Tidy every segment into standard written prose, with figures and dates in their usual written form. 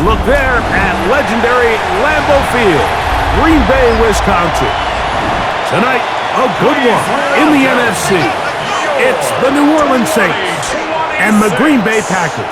A look there at legendary Lambeau Field, Green Bay, Wisconsin. Tonight, a good one in the NFC. It's the New Orleans Saints and the Green Bay Packers.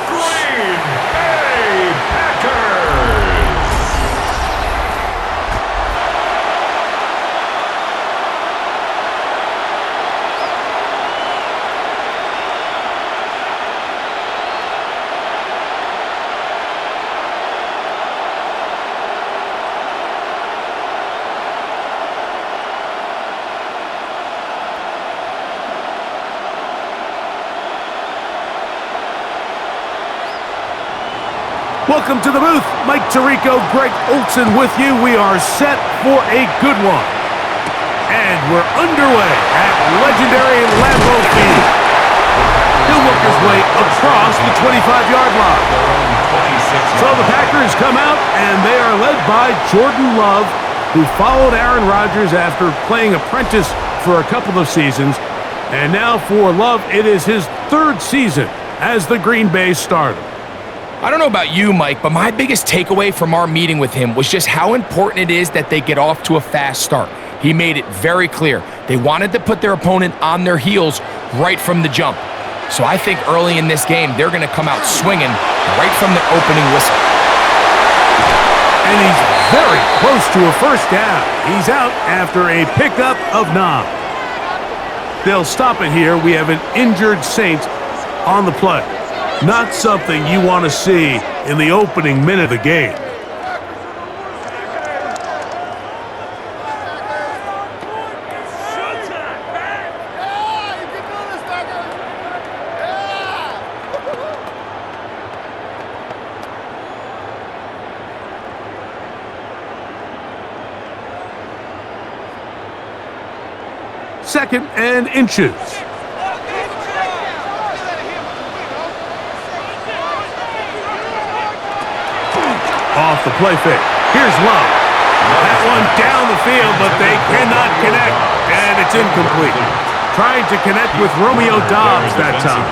Welcome to the booth. Mike Tirico, Greg Olson with you. We are set for a good one. And we're underway at legendary Lambeau Field. He'll work his way across the 25-yard line. So the Packers come out, and they are led by Jordan Love, who followed Aaron Rodgers after playing apprentice for a couple of seasons. And now for Love, it is his third season as the Green Bay starter. I don't know about you, Mike, but my biggest takeaway from our meeting with him was just how important it is that they get off to a fast start. He made it very clear. They wanted to put their opponent on their heels right from the jump. So I think early in this game, they're going to come out swinging right from the opening whistle. And he's very close to a first down. He's out after a pickup of 9. They'll stop it here. We have an injured Saints on the play. Not something you want to see in the opening minute of the game. Second and inches. Off the play fake. Here's Love. That one down the field, but they cannot connect, and it's incomplete. Trying to connect with Romeo Doubs that time.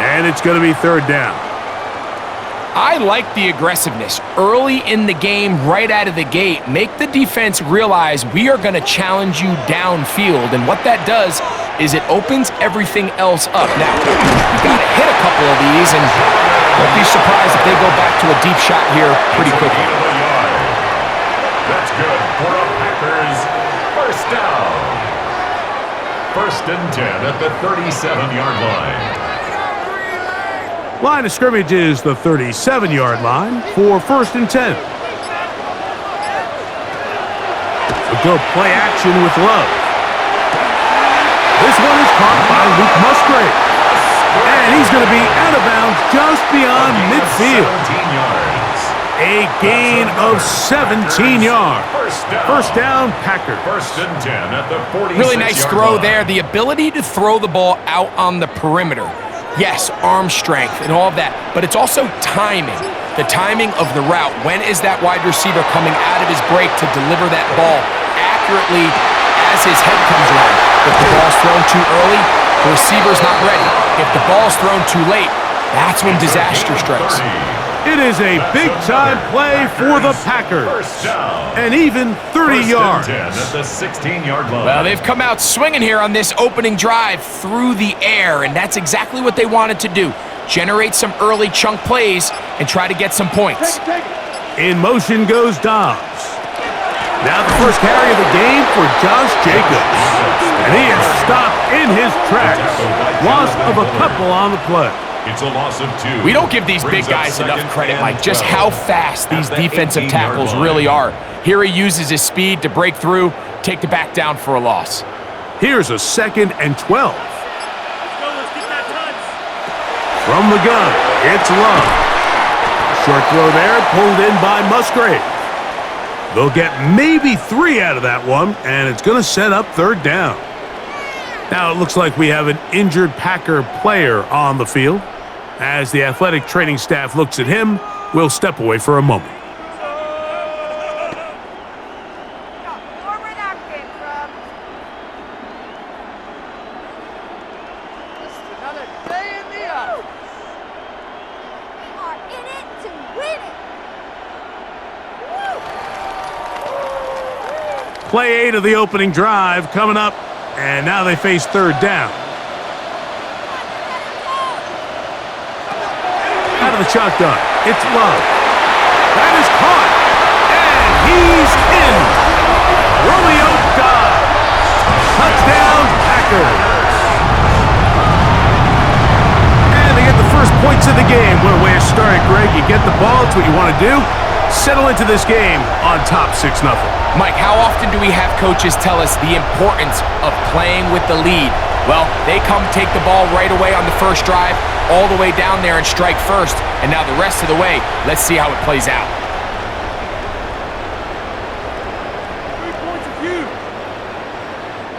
And it's going to be third down. I like the aggressiveness early in the game, right out of the gate. Make the defense realize we are going to challenge you downfield, and what that does is it opens everything else up. Now, you got to hit a couple of these, and don't be surprised if they go back to a deep shot here pretty quickly. That's good for the Packers. First down. First and 10 at the 37-yard line. Line of scrimmage is the 37-yard line for first and 10. We'll go play action with Love. This one is caught by Luke Musgrave. And he's going to be out of bounds just beyond midfield. A gain of 17 yards. First down, Packers. First and 10 at the 46-yard line. Really nice throw there. The ability to throw the ball out on the perimeter. Yes, arm strength and all of that, but it's also timing. The timing of the route. When is that wide receiver coming out of his break to deliver that ball accurately as his head comes around? If the ball's thrown too early, the receiver's not ready. If the ball's thrown too late, that's when disaster strikes. It is a big-time play for the Packers. And even 30 yards. At the 16-yard line. Well, they've come out swinging here on this opening drive through the air, and that's exactly what they wanted to do. Generate some early chunk plays and try to get some points. In motion goes Dobbs. Now the first carry of the game for Josh Jacobs. And he is stopped in his tracks. Loss of a couple on the play. It's a loss of 2. We don't give these big guys enough credit, Mike, just how fast these defensive tackles really are. Here he uses his speed to break through, take the back down for a loss. Here's a 2nd and 12. From the gun, it's Love. Short throw there, pulled in by Musgrave. They'll get maybe 3 out of that one, and it's going to set up third down. Now it looks like we have an injured Packer player on the field. As the athletic training staff looks at him, we'll step away for a moment. Another day in the office. We are in it to win it. Play 8 of the opening drive coming up, and now they face third down. Out of the shotgun, it's Love. That is caught, and he's in. Romeo dives. Touchdown, Packers. And they get the first points of the game. What a way to start it, Greg. You get the ball, it's what you want to do. Settle into this game on top 6-0. Mike, how often do we have coaches tell us the importance of playing with the lead? Well, they come take the ball right away on the first drive, all the way down there and strike first. And now the rest of the way, let's see how it plays out.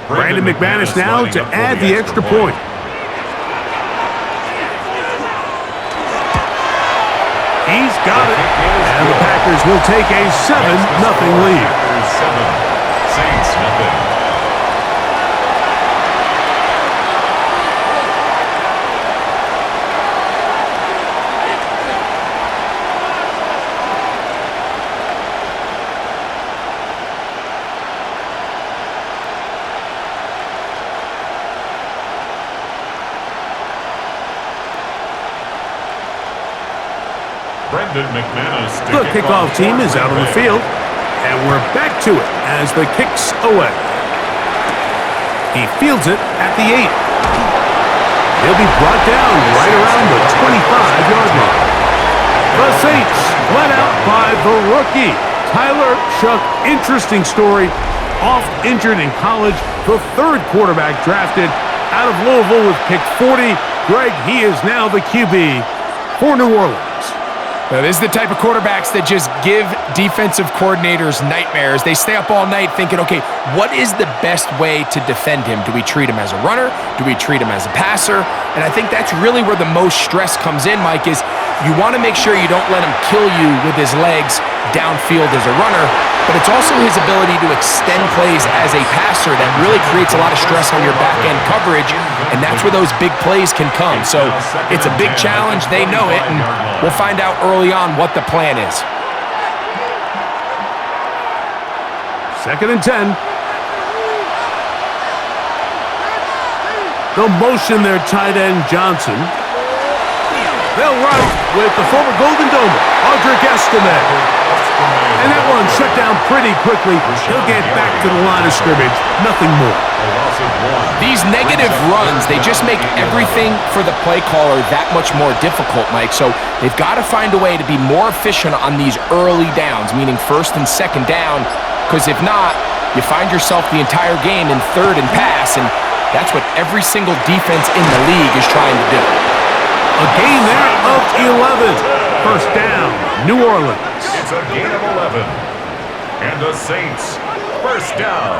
Brandon McManus now to add the extra point. He's got it. And the Packers will take a 7-0 lead. 7, Saints nothing. The kickoff team is out on the field, and we're back to it as the kick's away. He fields it at the 8. He'll be brought down right around the 25-yard line. The Saints let out by the rookie, Tyler Shough. Interesting story. Oft injured in college, the third quarterback drafted out of Louisville with pick 40. Greg, he is now the QB for New Orleans. Now, this is the type of quarterbacks that just give defensive coordinators nightmares. They stay up all night thinking, okay, what is the best way to defend him? Do we treat him as a runner? Do we treat him as a passer? And I think that's really where the most stress comes in, Mike, is you want to make sure you don't let him kill you with his legs downfield as a runner, but it's also his ability to extend plays as a passer that really creates a lot of stress on your back-end coverage, and that's where those big plays can come. So it's a big challenge. They know it, and we'll find out early on what the plan is. 2nd and 10. They'll motion their tight end, Johnson. They'll run with the former Golden Domer, Audric Estime. And that one shut down pretty quickly. He'll get back to the line of scrimmage. Nothing more. These negative runs, they just make everything for the play caller that much more difficult, Mike. So they've got to find a way to be more efficient on these early downs, meaning 1st and 2nd down, because if not, you find yourself the entire game in 3rd and pass, and that's what every single defense in the league is trying to do. A gain there of 11. 1st down, New Orleans. It's a gain of 11. And the Saints, 1st down.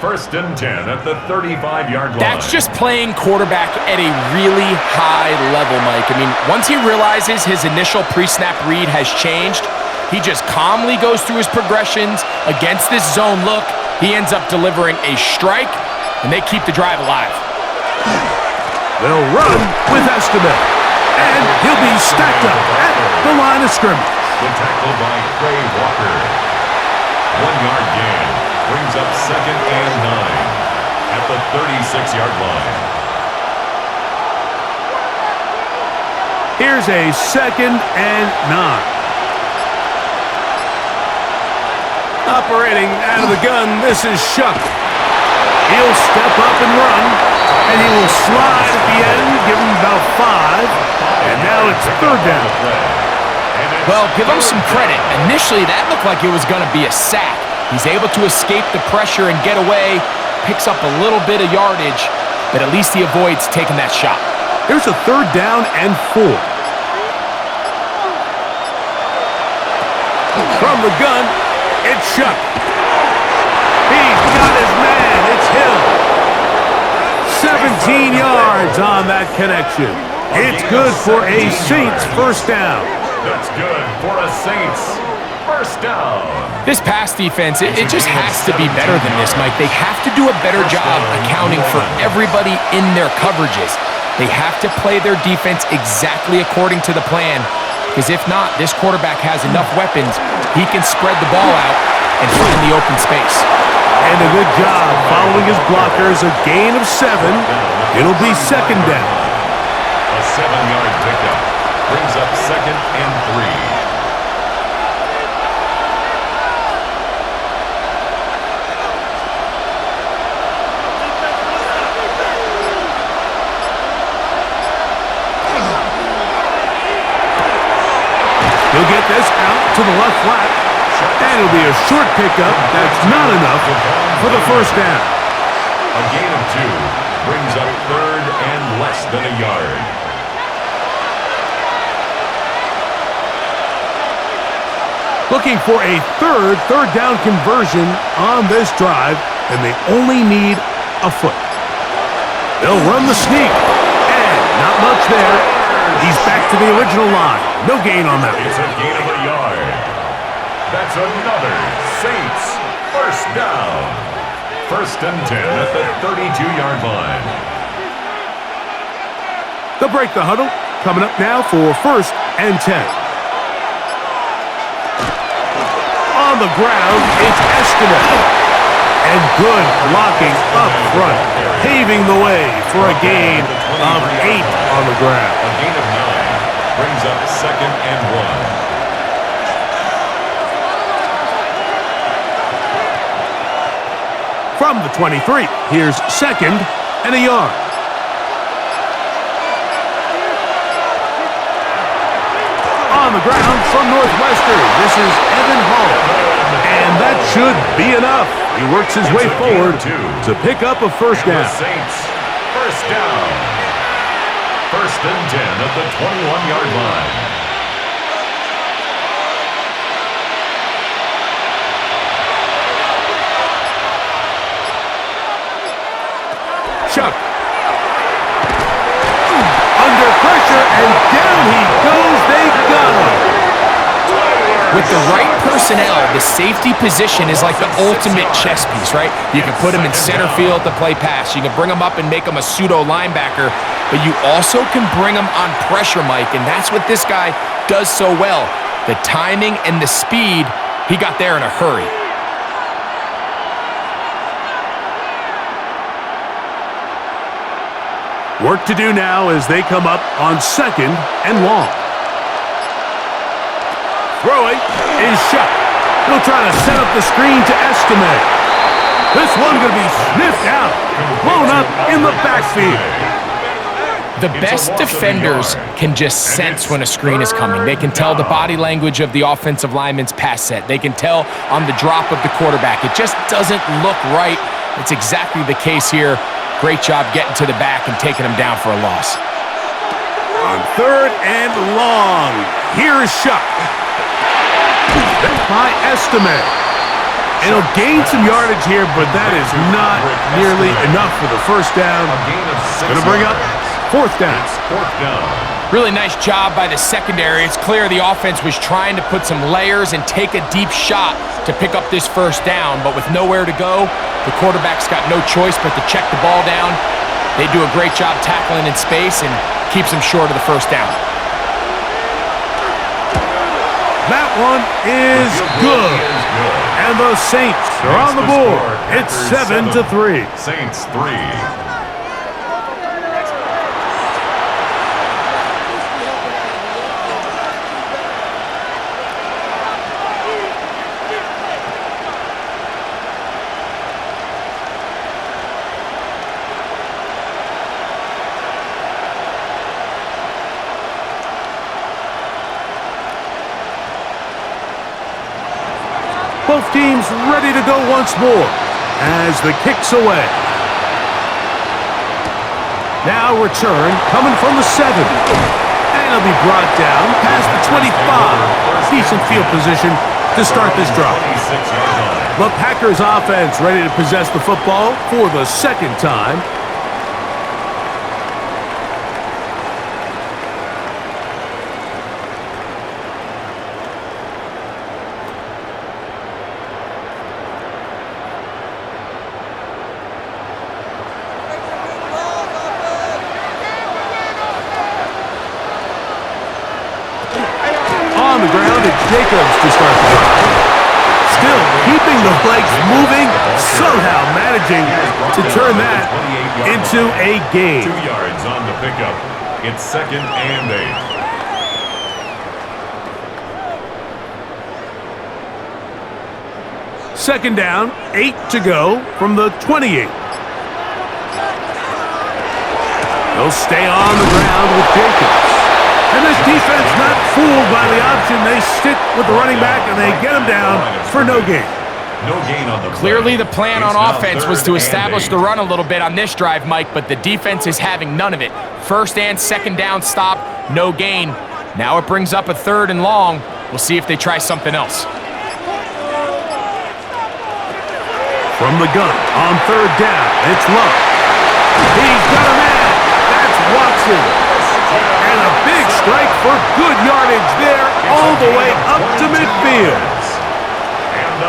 1st and 10 at the 35-yard line. That's just playing quarterback at a really high level, Mike. I mean, once he realizes his initial pre-snap read has changed, he just calmly goes through his progressions against this zone look. He ends up delivering a strike, and they keep the drive alive. They'll run with Estime, and he'll be stacked up at the line of scrimmage. The tackle by Trey Walker. 1-yard gain brings up 2nd and 9 at the 36-yard line. Here's a 2nd and 9. Operating out of the gun, this is Shough. He'll step up and run, and he will slide at the end, give him about 5, and now it's 3rd down. Well, give him some credit. Initially, that looked like it was going to be a sack. He's able to escape the pressure and get away, picks up a little bit of yardage, but at least he avoids taking that shot. Here's a 3rd down and 4. From the gun, it's Shough. He's got his man. It's Hill. 17 yards on that connection. It's good for a Saints 1st down. That's good for a Saints 1st down. This pass defense, it just has to be better than this, Mike. They have to do a better job accounting for everybody in their coverages. They have to play their defense exactly according to the plan, because if not, this quarterback has enough weapons. He can spread the ball out and find the open space. And a good job following his blockers. A gain of 7. It'll be second down. A 7-yard pickup brings up 2nd and 3. He'll get this out to the left flat, and it'll be a short pickup. That's not enough for the first down. A gain of 2 brings up 3rd and less than a yard. Looking for a third down conversion on this drive, and they only need a foot. They'll run the sneak, and not much there. He's back to the original line. No gain on that. It's a gain of a yard. That's another Saints first down. 1st and 10 at the 32-yard line. They'll break the huddle. Coming up now for 1st and 10. On the ground, it's Estimate. And good blocking up front, paving the way for a gain of 8 on the ground. A gain of 9 brings up 2nd and 1. From the 23, here's 2nd and a yard. On the ground from Northwestern, this is Evan Hall. And that should be enough. He works his way forward to pick up a first down. The Saints first down. 1st and 10 at the 21-yard line. Chuck. Under pressure, and down he goes. They got him. With the right personnel, the safety position is like the ultimate chess piece, right? You can put him in center field to play pass. You can bring him up and make him a pseudo linebacker, but you also can bring him on pressure, Mike, and that's what this guy does so well. The timing and the speed, he got there in a hurry. Work to do now as they come up on 2nd and long. Throwing is shot. He'll try to set up the screen to Estimate. This one going to be sniffed out, blown up in the backfield. The best defenders can just sense when a screen is coming. They can tell the body language of the offensive lineman's pass set. They can tell on the drop of the quarterback. It just doesn't look right. It's exactly the case here. Great job getting to the back and taking him down for a loss. On 3rd and long, here's Shuck. By Estimate. And he'll gain some yardage here, but that is not nearly enough for the first down. Going to bring up 4th down. 4th down. Really nice job by the secondary. It's clear the offense was trying to put some layers and take a deep shot to pick up this first down, but with nowhere to go, the quarterback's got no choice but to check the ball down. They do a great job tackling in space and keeps them short of the first down. That one is good. And the Saints are on the board. It's 7-3. Saints 3. Both teams ready to go once more as the kick's away. Now return coming from the 7. And it'll be brought down past the 25. Decent field position to start this drive. The Packers offense ready to possess the football for the second time. On the ground, it's Jacobs to start the drive. still keeping the legs moving, somehow managing to turn that into a gain. 2 yards on the pickup. It's 2nd and 8. Second down, 8 to go from the 28. They'll stay on the ground with Jacobs. And this defense not fooled by the option. They stick with the running back and they get him down for no gain. No gain on the play. Clearly the plan on offense was to establish the 8. run a little bit on this drive, Mike, but the defense is having none of it. First and second down stop, no gain. Now it brings up a 3rd and long. We'll see if they try something else. From the gun on 3rd down, it's Love. He's got a man. That's Watson. And a big strike for good yardage there all the way up to midfield.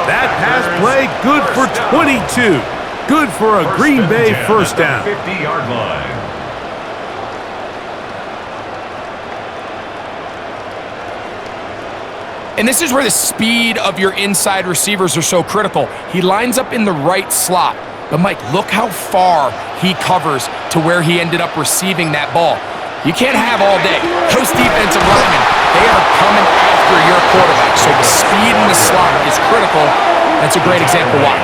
That pass play good for 22. Good for a Green Bay first down. 50-yard line. And this is where the speed of your inside receivers are so critical. He lines up in the right slot. But, Mike, look how far he covers to where he ended up receiving that ball. You can't have all day. Those defensive linemen, they are coming after your quarterback. So the speed in the slot is critical. That's a great example why.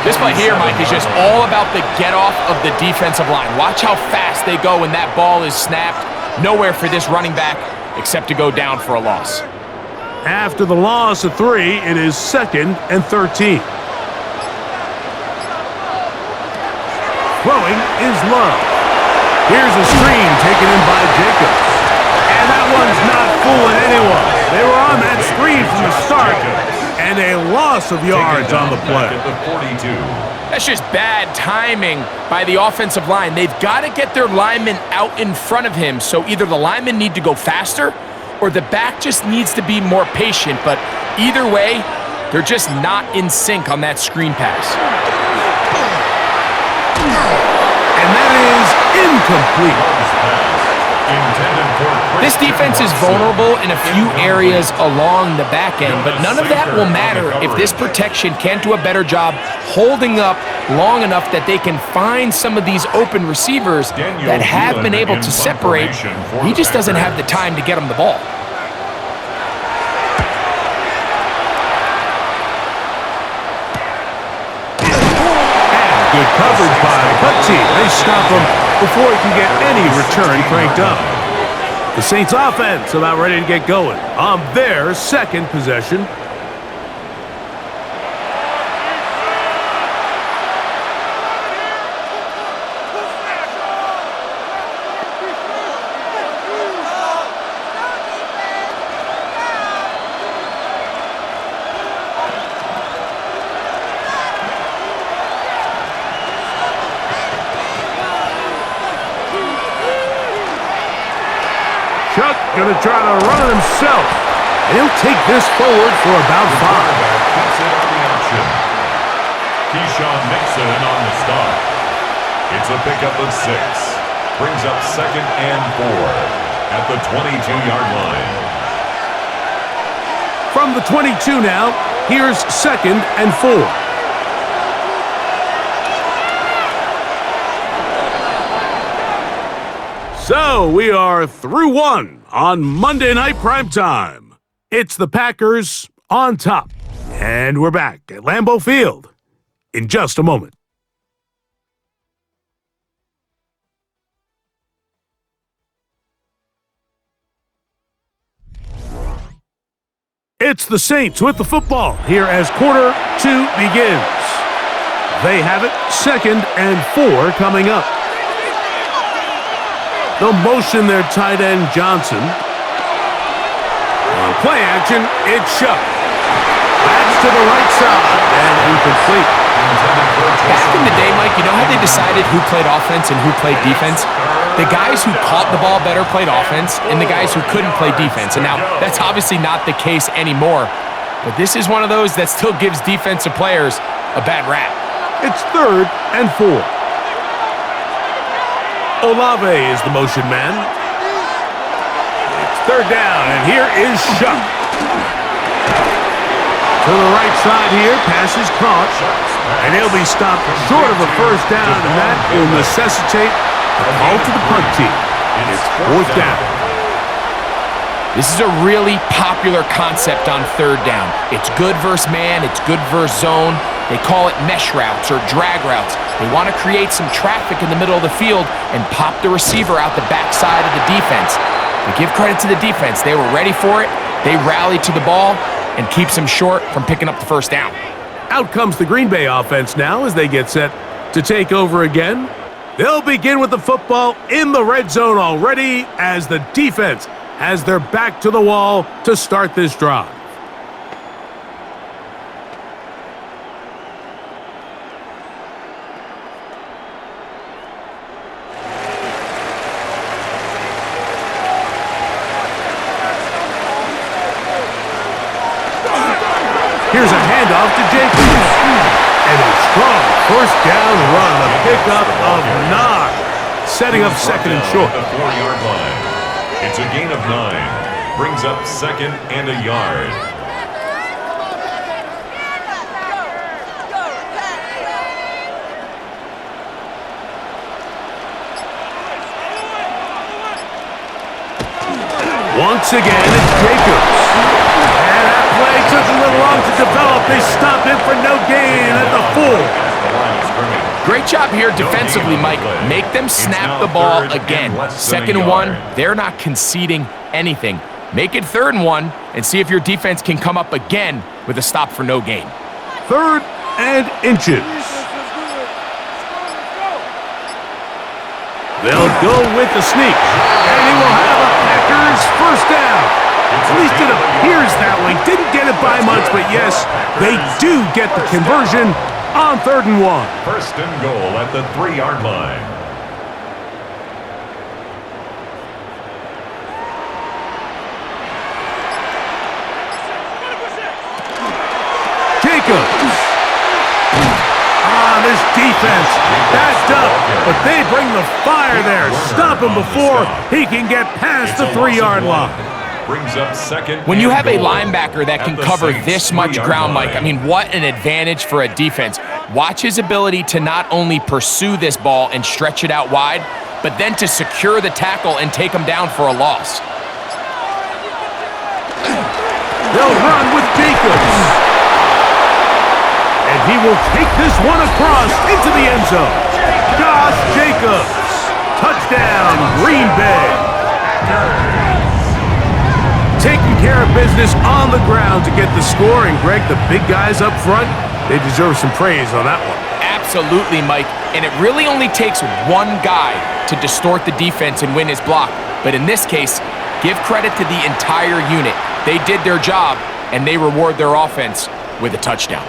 This play here, Mike, is just all about the get-off of the defensive line. Watch how fast they go when that ball is snapped. Nowhere for this running back except to go down for a loss. After the loss of 3, it is 2nd and 13. Throwing is Love. Here's a screen taken in by Jacobs. And that one's not fooling anyone. They were on that screen from the start. And a loss of yards on the play. That's just bad timing by the offensive line. They've got to get their linemen out in front of him. So either the linemen need to go faster or the back just needs to be more patient. But either way, they're just not in sync on that screen pass. And that is incomplete. This defense is vulnerable in a few areas along the back end, but none of that will matter if this protection can't do a better job holding up long enough that they can find some of these open receivers that have been able to separate. He just doesn't have the time to get them the ball. Good coverage by the punt team. They stop him before he can get any return cranked up. The Saints offense about ready to get going on their 2nd possession. Chuck gonna try to run it himself. He'll take this forward for about 5. Keeps it on the option. Keyshawn Nixon on the stop. It's a pickup of 6. Brings up 2nd and 4 at the 22-yard line. From the 22 now, here's 2nd and 4. So we are through 1 on Monday Night Primetime. It's the Packers on top. And we're back at Lambeau Field in just a moment. It's the Saints with the football here as quarter 2 begins. They have it 2nd and 4 coming up. They'll motion their tight end Johnson. On play action, it's Chuck. That's to the right side and incomplete. Back in the day, Mike, you know how they decided who played offense and who played defense? The guys who caught the ball better played offense, and the guys who couldn't play defense. And now, that's obviously not the case anymore. But this is one of those that still gives defensive players a bad rap. It's 3rd and 4. Olave is the motion man. It's 3rd down, and here is Shuck. To the right side here, pass is caught, and he'll be stopped short of a first down, and that will necessitate a call to the punt team. It's fourth down. This is a really popular concept on third down. It's good versus man, it's good versus zone. They call it mesh routes or drag routes. They want to create some traffic in the middle of the field and pop the receiver out the backside of the defense. But give credit to the defense. They were ready for it. They rallied to the ball and keeps them short from picking up the first down. Out comes the Green Bay offense now as they get set to take over again. They'll begin with the football in the red zone already as the defense has their back to the wall to start this drive. Here's a handoff to Jacobs. And a strong first down run, a pickup of 9, setting up second and short. The 4-yard line. It's a gain of 9. Brings up second and a yard. Once again, it's Jacobs. And that play took a little long to develop. They stopped it for no gain at the 4. Great job here defensively, Mike. Make them snap the ball again. Second and 1, they're not conceding anything. Make it third and 1 and see if your defense can come up again with a stop for no gain. 3rd and inches. They'll go with the sneak. And he will have a Packers first down. At least it appears that way. Didn't get it by much, but yes, they do get the conversion on 3rd and 1. First and goal at the 3-yard line. Jacobs. This defense backed up, but they bring the fire there. Stop him before he can get past the 3-yard line. Brings up second. When you have a linebacker that can cover this much ground, Mike, I mean, what an advantage for a defense. Watch his ability to not only pursue this ball and stretch it out wide, but then to secure the tackle and take him down for a loss. They'll run with Jacobs. And he will take this one across into the end zone. Josh Jacobs. Touchdown, Green Bay. Taking care of business on the ground to get the score. And, Greg, the big guys up front, they deserve some praise on that one. Absolutely, Mike. And it really only takes one guy to distort the defense and win his block. But in this case, give credit to the entire unit. They did their job, and they reward their offense with a touchdown.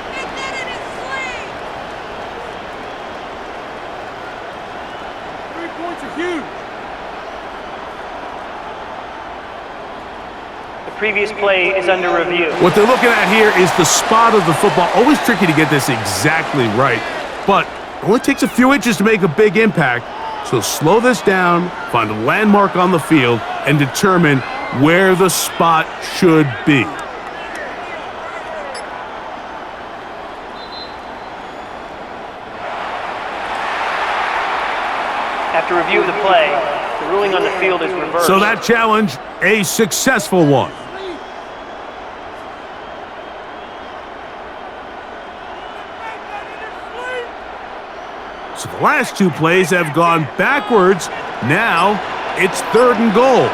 Previous play is under review. What they're looking at here is the spot of the football. Always tricky to get this exactly right, but it only takes a few inches to make a big impact. So slow this down, find a landmark on the field, and determine where the spot should be. After review of the play, the ruling on the field is reversed. So that challenge, a successful one. So the last 2 plays have gone backwards. Now it's 3rd and goal.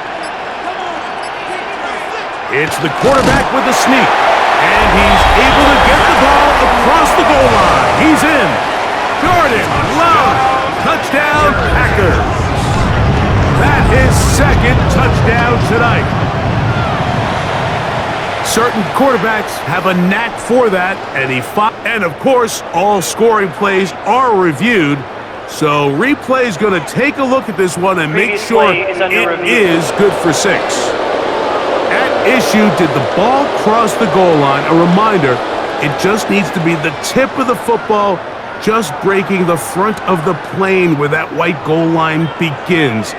It's the quarterback with the sneak, and he's able to get the ball across the goal line. He's in. Jordan Love, touchdown Packers. That is 2nd touchdown tonight. Certain quarterbacks have a knack for that, and of course, all scoring plays are reviewed. So replay's going to take a look at this one and make sure it is good for 6. At issue, did the ball cross the goal line? A reminder, it just needs to be the tip of the football just breaking the front of the plane where that white goal line begins.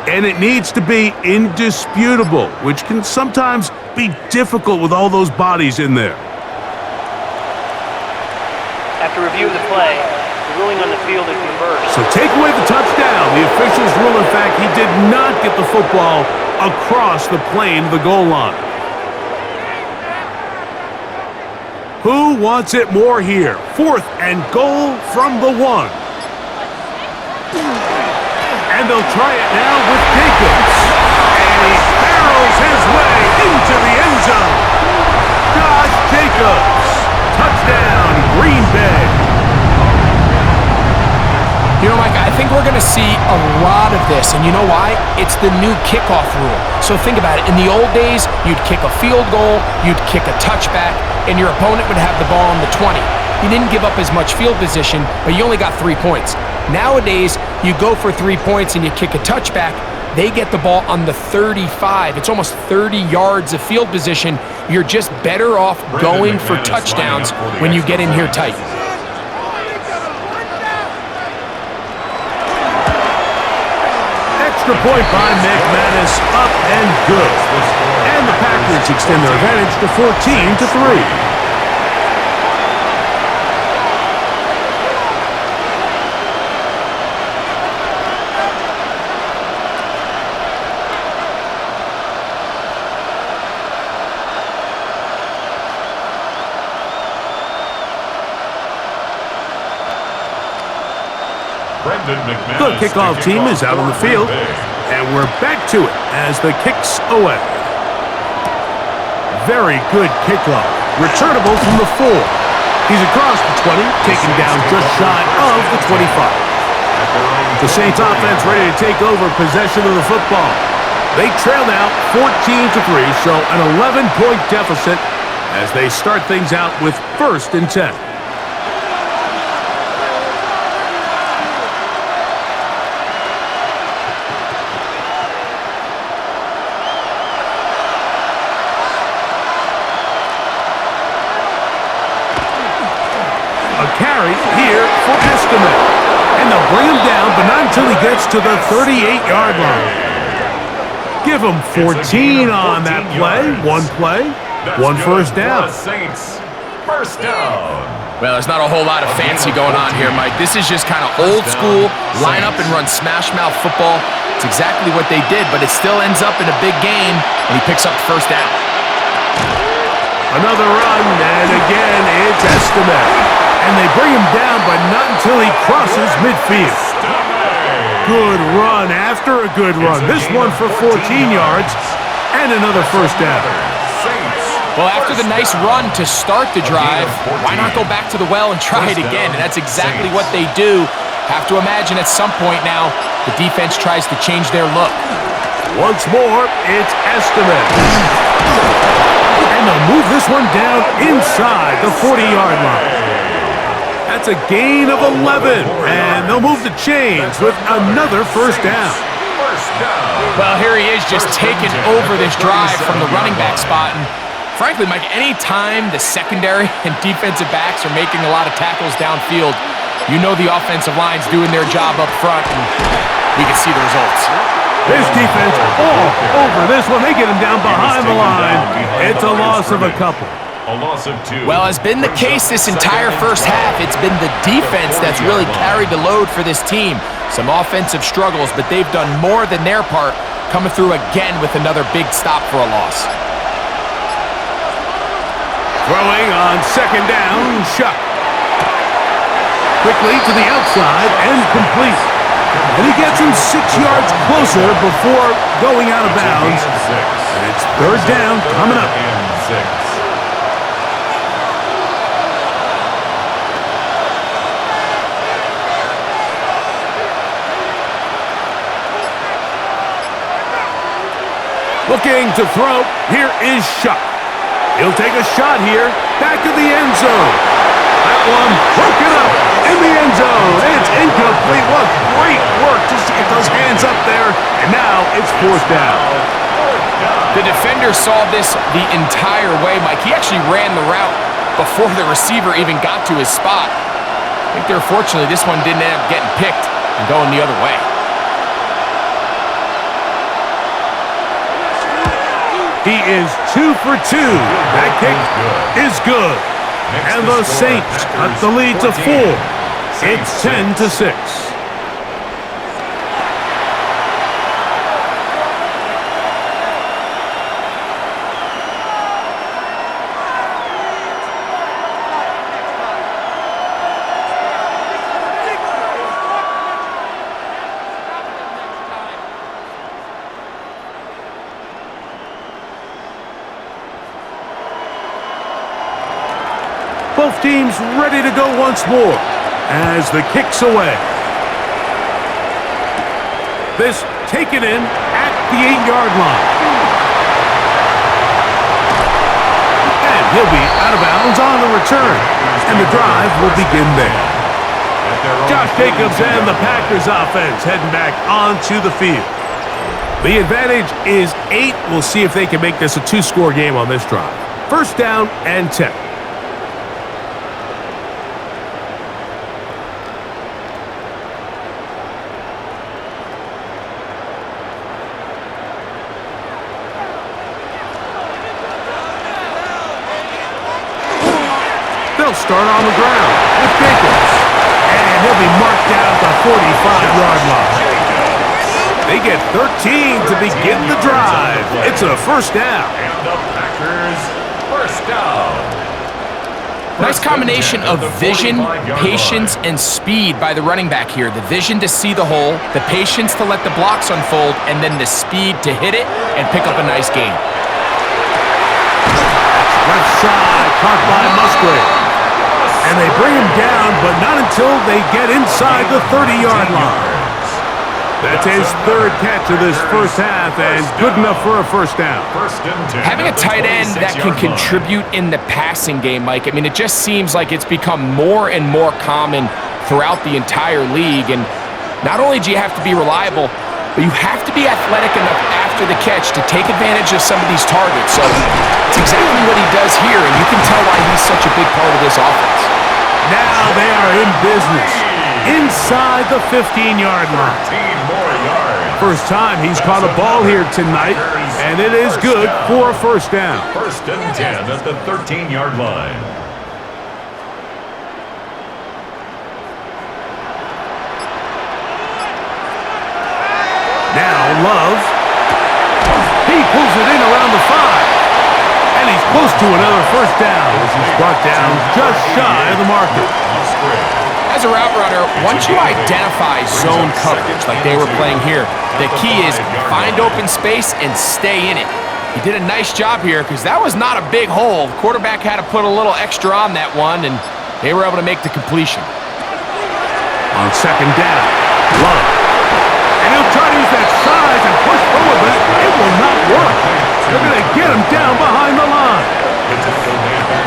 And it needs to be indisputable, which can sometimes be difficult with all those bodies in there. After review of the play, the ruling on the field is reversed. So take away the touchdown. The officials rule, in fact, he did not get the football across the plane of the goal line. Who wants it more here? 4th and goal from the 1. And they'll try it now with Jacobs. And he barrels his way into the end zone. Josh Jacobs. Touchdown, Green Bay. You know, Mike, I think we're going to see a lot of this, and you know why? It's the new kickoff rule. So think about it. In the old days, you'd kick a field goal, you'd kick a touchback, and your opponent would have the ball on the 20. You didn't give up as much field position, but you only got 3 points. Nowadays, you go for 3 points and you kick a touchback, they get the ball on the 35. It's almost 30 yards of field position. You're just better off going for touchdowns when you get in here tight. Extra point by McManus, up and good. And the Packers extend their advantage to 14-3. The kickoff team is out on the field, and we're back to it as the kick's away. Very good kickoff. Returnable from the 4. He's across the 20, taken down just shy of the 25. The Saints offense ready to take over possession of the football. They trail now 14-3, so an 11-point deficit as they start things out with 1st and 10. Carry here for Estimate. And they'll bring him down, but not until he gets to the 38-yard line. Give him 14 on that play. 1 play, 1 first down. First down. Well, there's not a whole lot of fancy going on here, Mike. This is just kind of old school, line up and run smash mouth football. It's exactly what they did, but it still ends up in a big game, and he picks up the first down. Another run, and again, it's Estimate. And they bring him down, but not until he crosses midfield. Good run after a good run. This one for 14 yards and another first down. Well, after the nice run to start the drive, why not go back to the well and try it again? And that's exactly what they do. Have to imagine at some point now, the defense tries to change their look. Once more, it's Estimate. And they'll move this one down inside the 40-yard line. That's a gain of 11, and they'll move the chains with another first down. Well, here he is just taking over this drive from the running back spot. And frankly, Mike, any time the secondary and defensive backs are making a lot of tackles downfield, you know the offensive line's doing their job up front, and we can see the results. This defense all over this one. They get him down behind the line. It's a loss of a couple. A loss of 2. Well, as been the case this entire first half, it's been the defense that's really carried the load for this team. Some offensive struggles, but they've done more than their part, coming through again with another big stop for a loss. Throwing on 2nd down, Shuck. Quickly to the outside and complete. And he gets him 6 yards closer before going out of bounds. And it's 3rd down coming up. Looking to throw, here is Shuck. He'll take a shot here, back to the end zone. That one broken up in the end zone. It's incomplete. What great work just to get those hands up there. And now it's 4th down. The defender saw this the entire way, Mike. He actually ran the route before the receiver even got to his spot. I think fortunately this one didn't end up getting picked and going the other way. He is 2 for 2. That kick is good. And the Saints cut the lead to 4. It's 10-6. Both teams ready to go once more as the kick's away. This taken in at the 8-yard line. And he'll be out of bounds on the return. And the drive will begin there. Josh Jacobs and the Packers offense heading back onto the field. The advantage is 8. We'll see if they can make this a 2-score game on this drive. First down and 10. Start on the ground with Jacobs. And he'll be marked down at the 45-yard line. They get 13 to begin the drive. It's a first down. And the Packers first down. Nice combination of vision, patience, and speed by the running back here. The vision to see the hole, the patience to let the blocks unfold, and then the speed to hit it and pick up a nice gain. Left side, caught by Musgrave. And they bring him down, but not until they get inside the 30-yard line. That's his third catch of this first half, and good enough for a first down. Having a tight end that can contribute in the passing game, Mike, I mean, it just seems like it's become more and more common throughout the entire league. And not only do you have to be reliable, but you have to be athletic enough after the catch to take advantage of some of these targets. So it's exactly what he does here, and you can tell why he's such a big part of this offense. Now they are in business inside the 15-yard line. First time he's caught a ball here tonight, and it is good for a first down. First and 10 at the 13-yard line. Now Love. He pulls it in around the 5. And he's close to another first down as he's brought down just shy of the marker. As a route runner, once you identify zone coverage like they were playing here, the key is find open space and stay in it. He did a nice job here because that was not a big hole. The quarterback had to put a little extra on that one, and they were able to make the completion. On second down, Love. And he'll try to use that size and push forward, but it will not work. They're going to get him down behind the line.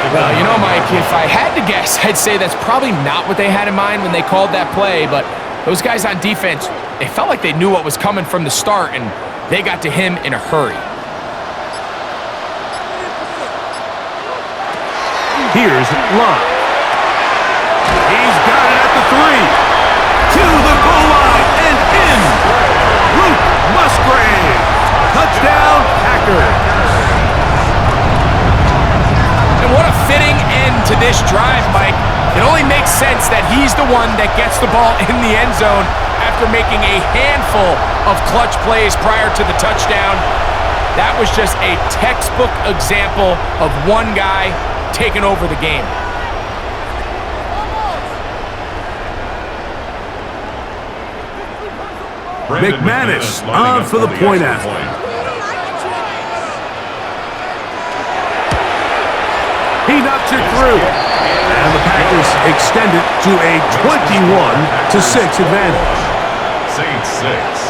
Well, you know, Mike, if I had to guess, I'd say that's probably not what they had in mind when they called that play, but those guys on defense, they felt like they knew what was coming from the start, and they got to him in a hurry. Here's Love. He's got it at the 3. To the goal line and in. Luke Musgrave. Touchdown, Packers. And what a fitting end to this drive, Mike. It only makes sense that he's the one that gets the ball in the end zone after making a handful of clutch plays prior to the touchdown. That was just a textbook example of one guy taking over the game. McManus on for the point after. He knocks it through. And the Packers extend it to a 21-6 advantage. Saints 6.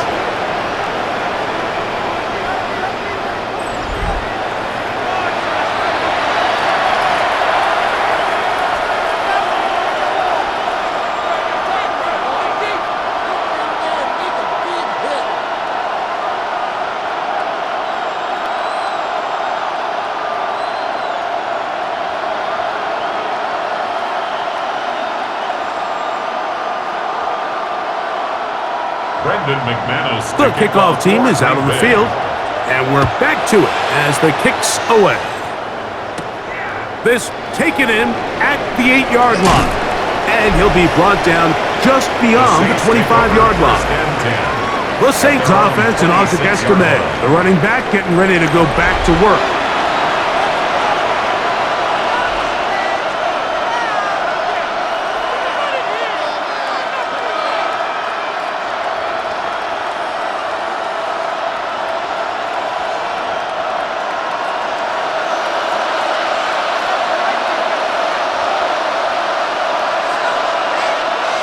The kickoff team is out on the field, and we're back to it as the kick's away. This taken in at the 8-yard line. And he'll be brought down just beyond the 25-yard line. The Saints offense and Oscar Estime, the running back, getting ready to go back to work.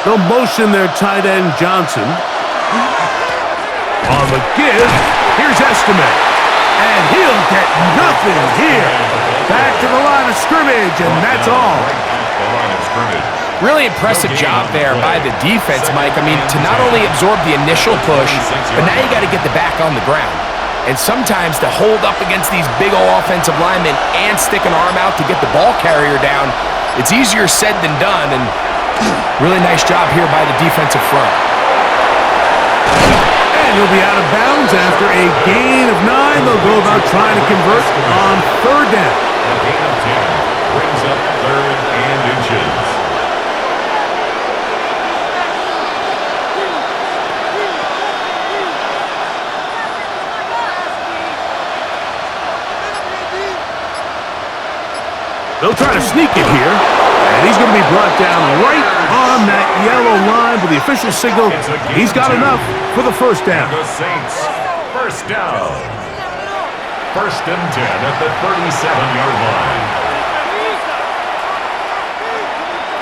They'll motion their tight end, Johnson. On the give, here's Estime. And he'll get nothing here. Back to the line of scrimmage, and that's all. Really impressive job there by the defense, Mike. I mean, to not only absorb the initial push, but now you got to get the back on the ground. And sometimes to hold up against these big old offensive linemen and stick an arm out to get the ball carrier down, it's easier said than done. And really nice job here by the defensive front. And he'll be out of bounds after a gain of 9. They'll go about trying to convert on 3rd down. A gain of 10 brings up 3rd and inches. They'll try to sneak it here. And he's going to be brought down right on that yellow line with the official signal. He's got enough for the 1st down. The Saints, 1st down. 1st and 10 at the 37-yard line.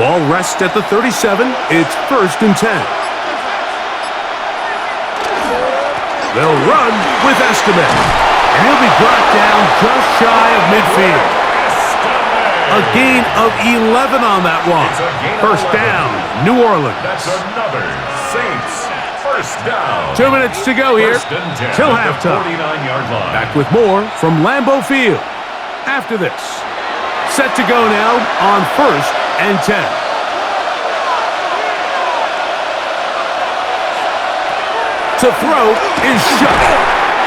Ball rests at the 37. It's 1st and 10. They'll run with Estime. And he'll be brought down just shy of midfield. A gain of 11 on that one. 1st down, New Orleans. That's another Saints 1st down. 2 minutes to go here till halftime. 49-yard line. Back with more from Lambeau Field. After this, set to go now on 1st and 10. To throw is shut.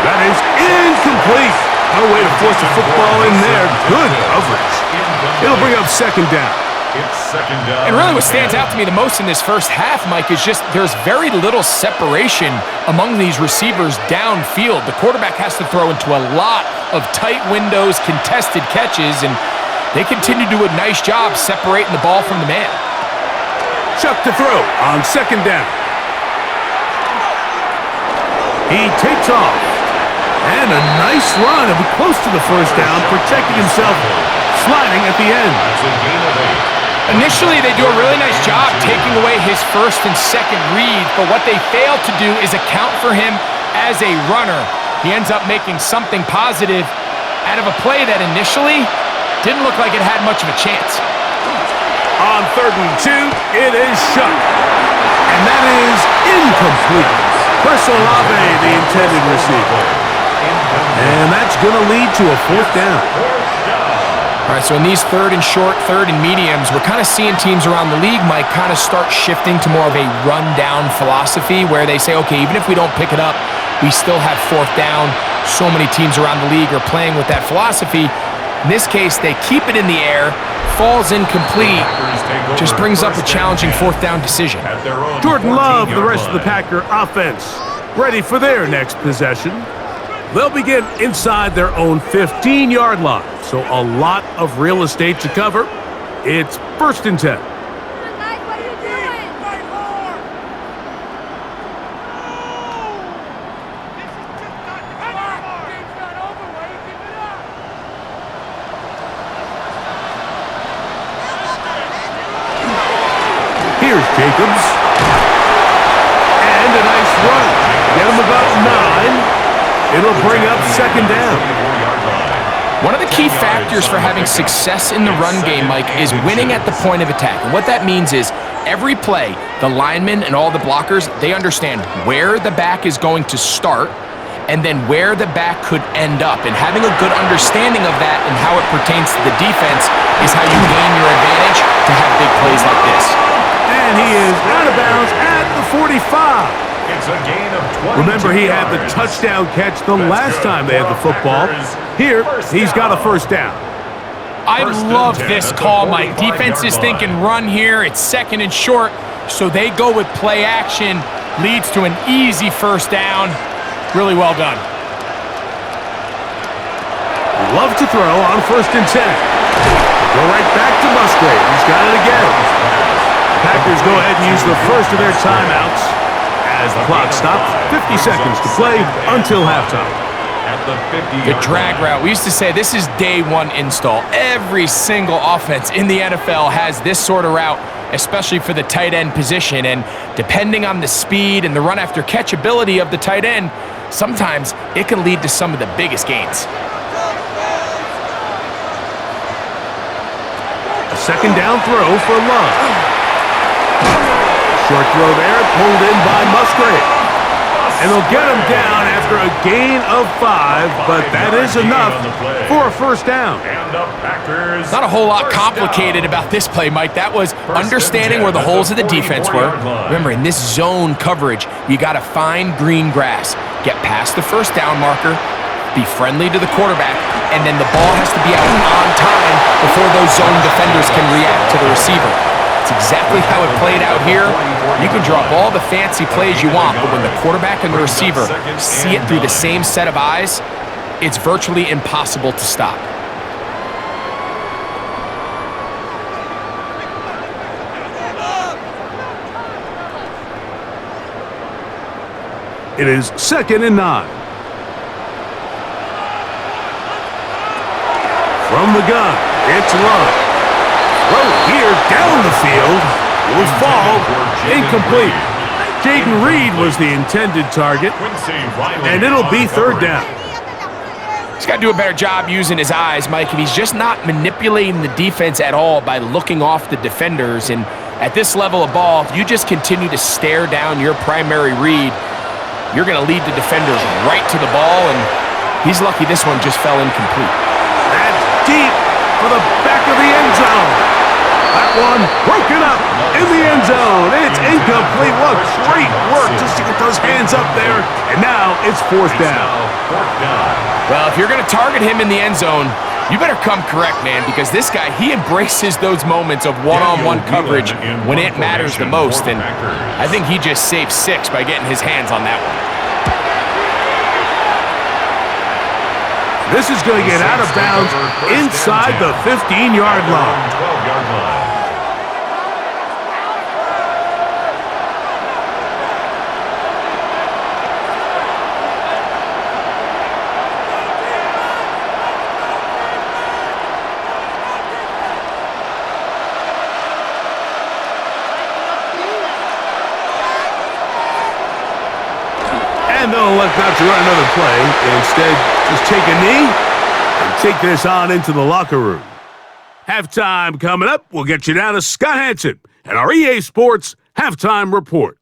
That is incomplete. No way to force the football in there. Good coverage. It'll bring up 2nd down. It's 2nd down. And really what stands out to me the most in this first half, Mike, is just there's very little separation among these receivers downfield. The quarterback has to throw into a lot of tight windows, contested catches, and they continue to do a nice job separating the ball from the man. Chuck to throw on 2nd down. He takes off. And a nice run. It'll be close to the 1st down, protecting himself, sliding at the end. It's a gain of 8. Initially, they do a really nice job taking away his 1st and 2nd read, but what they fail to do is account for him as a runner. He ends up making something positive out of a play that initially didn't look like it had much of a chance. On 3rd and 2, it is shut. And that is incomplete. Personalave, the intended receiver. And that's going to lead to a 4th down. All right, so in these 3rd and short, 3rd and mediums, we're kind of seeing teams around the league, Mike, kind of start shifting to more of a run-down philosophy where they say, okay, even if we don't pick it up, we still have 4th down. So many teams around the league are playing with that philosophy. In this case, they keep it in the air, falls incomplete, just brings up a challenging 4th down decision. Jordan Love, the rest of the Packer offense, ready for their next possession. They'll begin inside their own 15-yard line, so a lot of real estate to cover. It's 1st and 10. What are you doing? Here's Jacobs. And a nice run. Get him about 9. It'll bring up 2nd down. One of the key factors for having success in the run game, Mike, is winning at the point of attack. And what that means is every play, the linemen and all the blockers, they understand where the back is going to start and then where the back could end up. And having a good understanding of that and how it pertains to the defense is how you gain your advantage to have big plays like this. And he is out of bounds at the 45. It's a gain of 20. Remember, he had the touchdown catch the last time they had the football. Here, he's got a 1st down. I First and love 10 this at the call, Mike. 45-yard Defense is line. thinking run here. It's second and short, so they go with play action. Leads to an easy first down. Really well done. Love to throw on first and 10. Go right back to Musgrave. He's got it again. Packers go ahead and use the first of their timeouts as the clock stops. 50 seconds to play until halftime. At the 50 The drag route. We used to say this is day one install. Every single offense in the NFL has this sort of route, especially for the tight end position. And depending on the speed and the run after catch ability of the tight end, sometimes it can lead to some of the biggest gains. A second down throw for Love. Short throw there, pulled in by Musgrave. And they'll get him down after a gain of 5, but that is enough for a first down. And the Packers. Not a whole lot first complicated down. about this play, Mike. That was understanding where the holes of the defense were. Remember, in this zone coverage, you got to find green grass, get past the first down marker, be friendly to the quarterback, and then the ball has to be out on time before those zone defenders can react to the receiver. It's exactly how it played out here. You can draw up all the fancy plays you want, but when the quarterback and the receiver see it through the same set of eyes, it's virtually impossible to stop. It is second and 9. From the gun, it's Love. Throw here down the field. Will fall. Incomplete. Jaden Reed was the intended target, and it'll be third down. He's got to do a better job using his eyes, Mike, and he's just not manipulating the defense at all by looking off the defenders. And at this level of ball, if you just continue to stare down your primary read, you're going to lead the defenders right to the ball, and he's lucky this one just fell incomplete. That's deep for the back of the end zone. That one broken up in the end zone. It's incomplete. What great work just to get those hands up there. And now it's fourth down. Well, if you're going to target him in the end zone, you better come correct, man, because this guy, he embraces those moments of one-on-one coverage when it matters the most, and I think he just saved 6 by getting his hands on that one. This is going to get out of bounds inside the 15-yard line. 12-yard line. And they'll elect not to run another play. Instead, just take a knee and take this on into the locker room. Halftime coming up. We'll get you down to Scott Hansen and our EA Sports Halftime Report.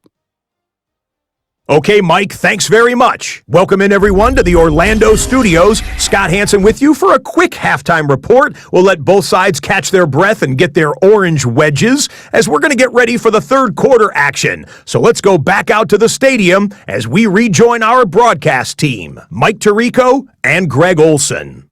Okay, Mike, thanks very much. Welcome in, everyone, to the Orlando studios. Scott Hansen with you for a quick halftime report. We'll let both sides catch their breath and get their orange wedges as we're going to get ready for the third quarter action. So let's go back out to the stadium as we rejoin our broadcast team, Mike Tirico and Greg Olson.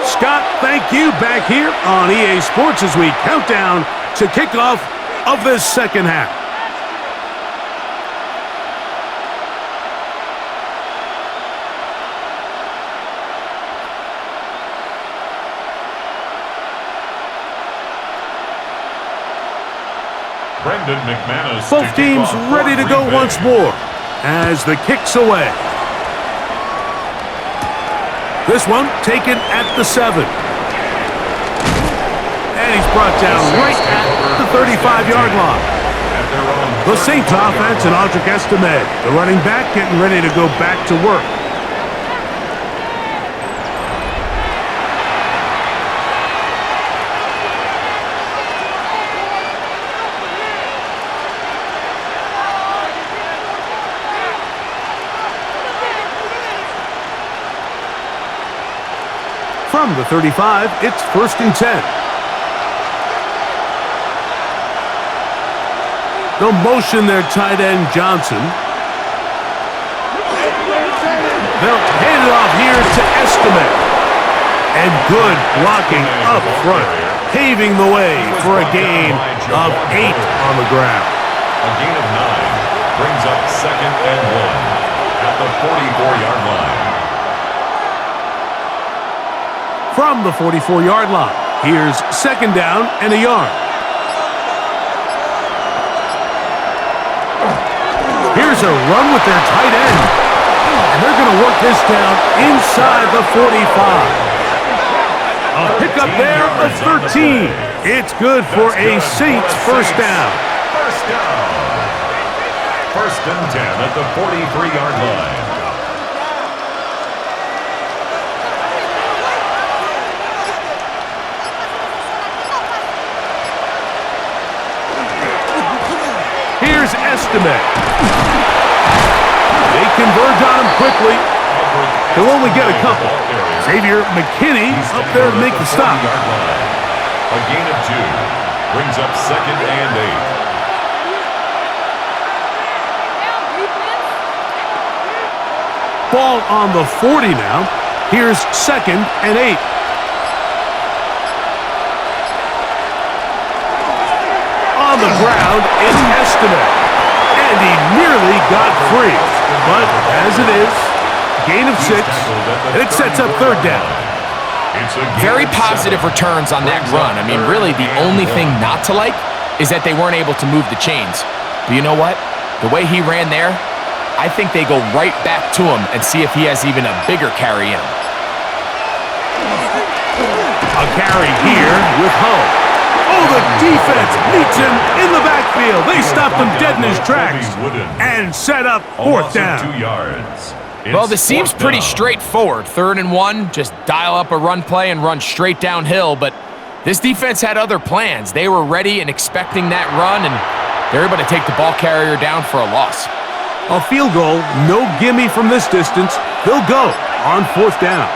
Scott, thank you. Back here on EA Sports as we count down to kickoff of this second half. Brendan McManus. Both teams ready to go once more as the kick's away. This one taken at the 7. And he's brought down right at the 35-yard line. The Saints offense and Audric Estime, the running back, getting ready to go back to work. From the 35, it's first and 10. They'll motion their tight end, Johnson. They'll hand it off here to Estimate. And good blocking up front, paving the way for a gain of 8 on the ground. A gain of 9 brings up 2nd and 1 at the 44-yard line. From the 44-yard line, here's 2nd down and a yard. Here's a run with their tight end. And they're going to work this down inside the 45. A pickup there of 13. It's good for a Saints first down. First down. 1st and 10 at the 43-yard line. Here's Estimate. They converge on him quickly. He'll only get a couple. Xavier McKinney up there to make the stop. A gain of 2 brings up 2nd and 8. Ball on the 40 now. Here's 2nd and 8. On the ground, it's Estimate. And he nearly got free. But as it is, gain of 6, and it sets up 3rd down. Very positive returns on that run. I mean, really, the only thing not to like is that they weren't able to move the chains. But you know what? The way he ran there, I think they go right back to him and see if he has even a bigger carry in him. A carry here with Hull. Oh, the defense meets him in the backfield. They stopped him dead in his tracks and set up 4th down. 2 yards. Well, this seems pretty straightforward. 3rd and 1, just dial up a run play and run straight downhill. But this defense had other plans. They were ready and expecting that run, and they're able to take the ball carrier down for a loss. A field goal, no gimme from this distance. They'll go on 4th down.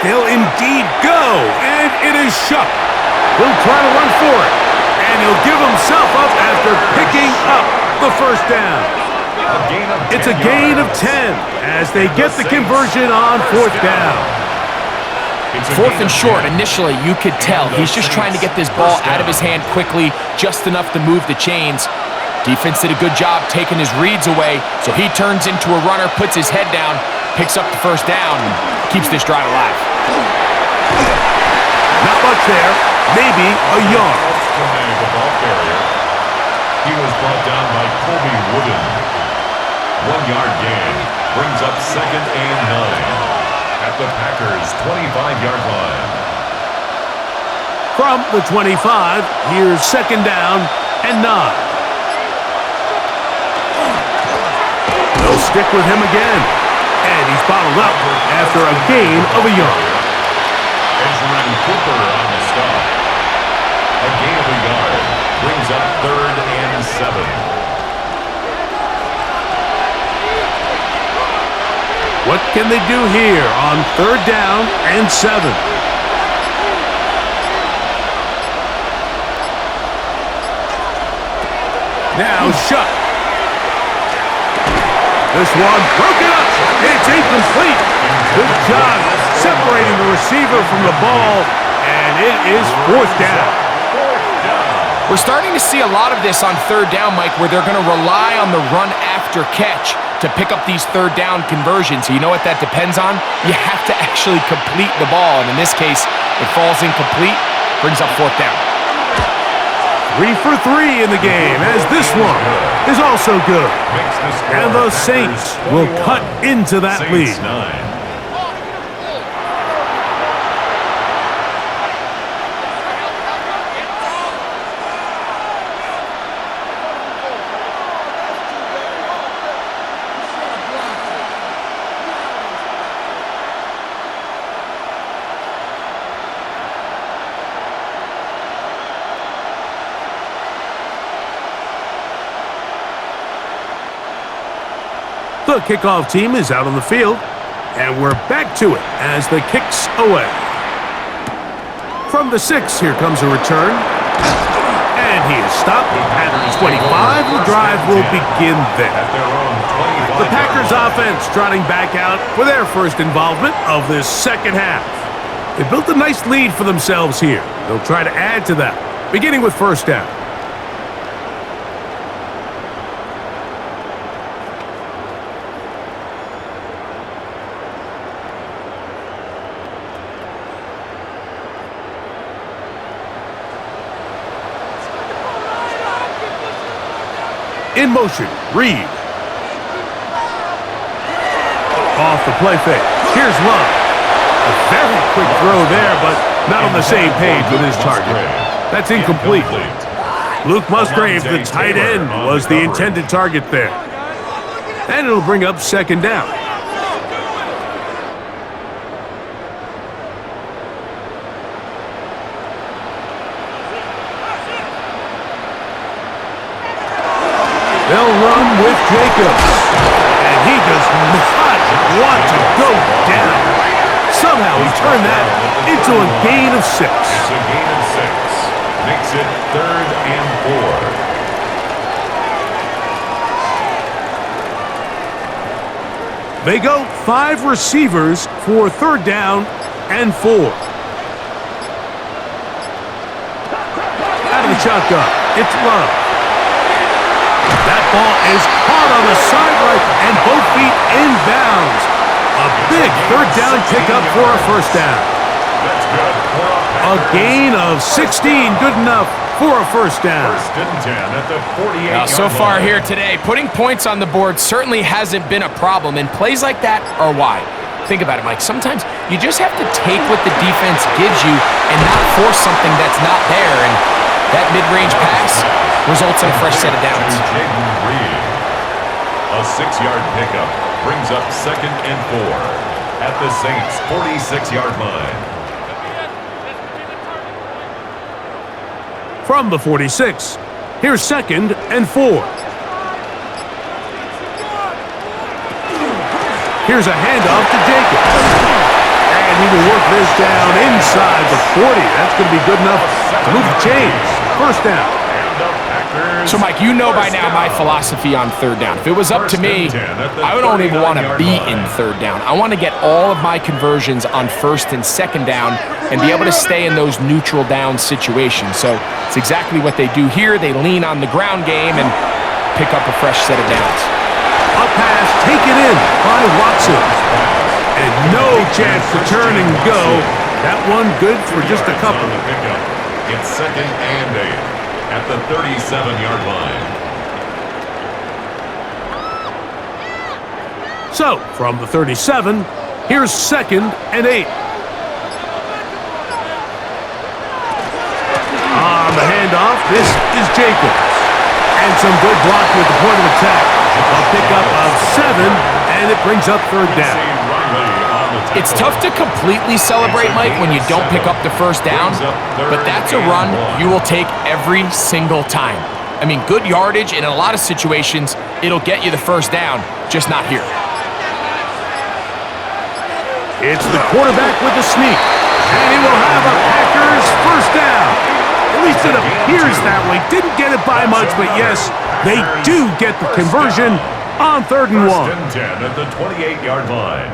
They'll indeed go, and it is shut. He'll try to run for it, and he'll give himself up after picking up the 1st down. It's a gain of 10 as they get the conversion on 4th down. 4th and short, initially you could tell he's just trying to get this ball out of his hand quickly, just enough to move the chains. Defense did a good job taking his reads away, so he turns into a runner, puts his head down, picks up the 1st down, and keeps this drive alive. Not much there, maybe a yard. The ball carrier. He was brought down by Colby Wooden. 1-yard gain brings up 2nd and 9 at the Packers' 25-yard line. From the 25, here's 2nd down and 9. They'll stick with him again. And he's bottled up after a gain of a yard. Benjamin Cooper on the stop. A gain of a yard brings up 3rd and 7. What can they do here on 3rd down and 7? Now shut. This one broken up. It's incomplete. Good job separating the receiver from the ball, and it is 4th down. We're starting to see a lot of this on 3rd down, Mike, where they're going to rely on the run after catch to pick up these 3rd down conversions. So you know what that depends on? You have to actually complete the ball, and in this case, it falls incomplete, brings up 4th down. 3 for 3 in the game, as this one is also good. And the Saints will cut into that lead. The kickoff team is out on the field, and we're back to it as the kick's away. From the 6, here comes a return. And he is stopped at 25. The drive will begin there. The Packers offense trotting back out for their first involvement of this second half. They built a nice lead for themselves here. They'll try to add to that, beginning with first down. In motion, Reed. Off the play fake. Here's Love. A very quick throw there, but not on the same page with his target. That's incomplete. Luke Musgrave, the tight end, was the intended target there. And it'll bring up second down. They'll run with Jacobs. And he does not want to go down. Somehow he turned that into a gain of 6. It's a gain of 6. Makes it 3rd and 4. They go 5 receivers for 3rd down and 4. Out of the shotgun, it's Love. That ball is caught on the sideline and both feet inbounds. A big 3rd down pickup for a first down. A gain of 16, good enough for a first down. First and 10 at the 48-yard line. So far here today, putting points on the board certainly hasn't been a problem, and plays like that are why. Think about it, Mike. Sometimes you just have to take what the defense gives you and not force something that's not there, and that mid-range pass results in a fresh set of downs. A 6-yard pickup brings up 2nd and 4 at the Saints' 46-yard line. From the 46, here's 2nd and 4. Here's a handoff to Jacobs. And he will work this down inside the 40. That's going to be good enough to move the chains. First down. So, Mike, you know by now my philosophy on 3rd down. If it was up to me, I don't even want to be in 3rd down. I want to get all of my conversions on 1st and 2nd down and be able to stay in those neutral down situations. So it's exactly what they do here. They lean on the ground game and pick up a fresh set of downs. A pass taken in by Watson. And no chance to turn and go. That one good for just a couple. It's 2nd and 8. At the 37-yard line. So, from the 37, here's 2nd and 8. On the handoff, this is Jacobs. And some good blocking at the point of attack. A pickup of 7, and it brings up 3rd down. It's tough to completely celebrate, Mike, when you don't pick up the first down, but that's a run you will take every single time. I mean, good yardage, and in a lot of situations, it'll get you the first down, just not here. It's the quarterback with the sneak, and he will have a Packers first down. At least it appears that way. Didn't get it by much, but yes, they do get the conversion on 3rd and 1. First and 10 at the 28-yard line.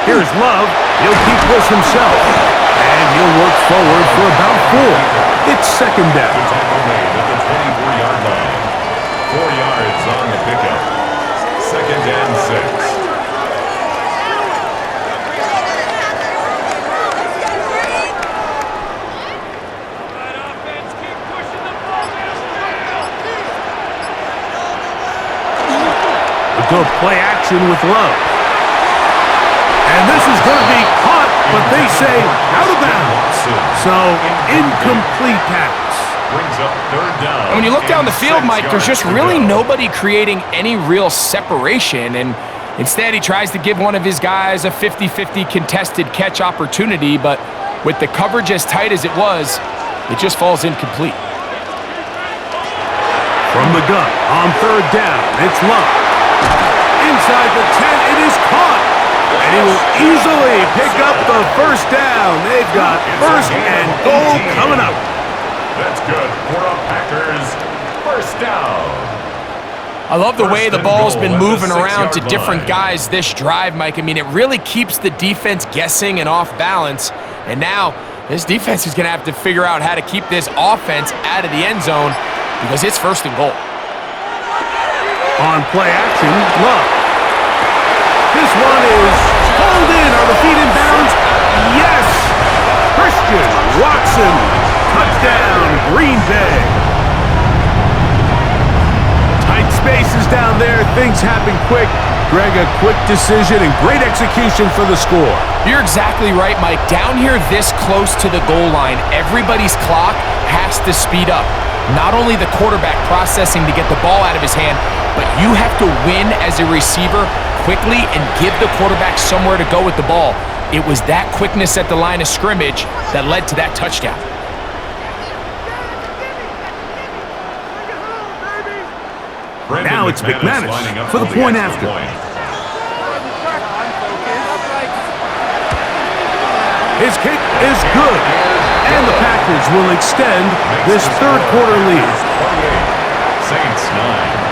Here's Love. He'll keep this himself. And he'll work forward for about 4. It's 2nd down. The tackle made at the 24-yard line. 4 yards on the pickup. 2nd and 6. A good play action with Love. And this is going to be caught, but they say out of bounds. So, incomplete pass. Brings up 3rd down. And when you look down the field, Mike, there's just really nobody creating any real separation. And instead, he tries to give one of his guys a 50-50 contested catch opportunity. But with the coverage as tight as it was, it just falls incomplete. From the gun, on third down, it's Love. Inside the 10, it is caught. And he will easily pick up the first down. They've got first and goal coming up. That's good for a Packers first down. I love the way the ball's been moving around to 6-yard different line. guys this drive, Mike. I mean, it really keeps the defense guessing and off balance. And now this defense is going to have to figure out how to keep this offense out of the end zone because it's first and goal. On play action, Love. This one is pulled in. Are the feet in bounds? Yes! Christian Watson. Touchdown, Green Bay. Tight spaces down there. Things happen quick. Greg, a quick decision and great execution for the score. You're exactly right, Mike. Down here this close to the goal line, everybody's clock has to speed up. Not only the quarterback processing to get the ball out of his hand, but you have to win as a receiver quickly and give the quarterback somewhere to go with the ball. It was that quickness at the line of scrimmage that led to that touchdown. Now it's McManus for the point after. His kick is good, and the Packers will extend this third quarter lead. 28, Saints 9.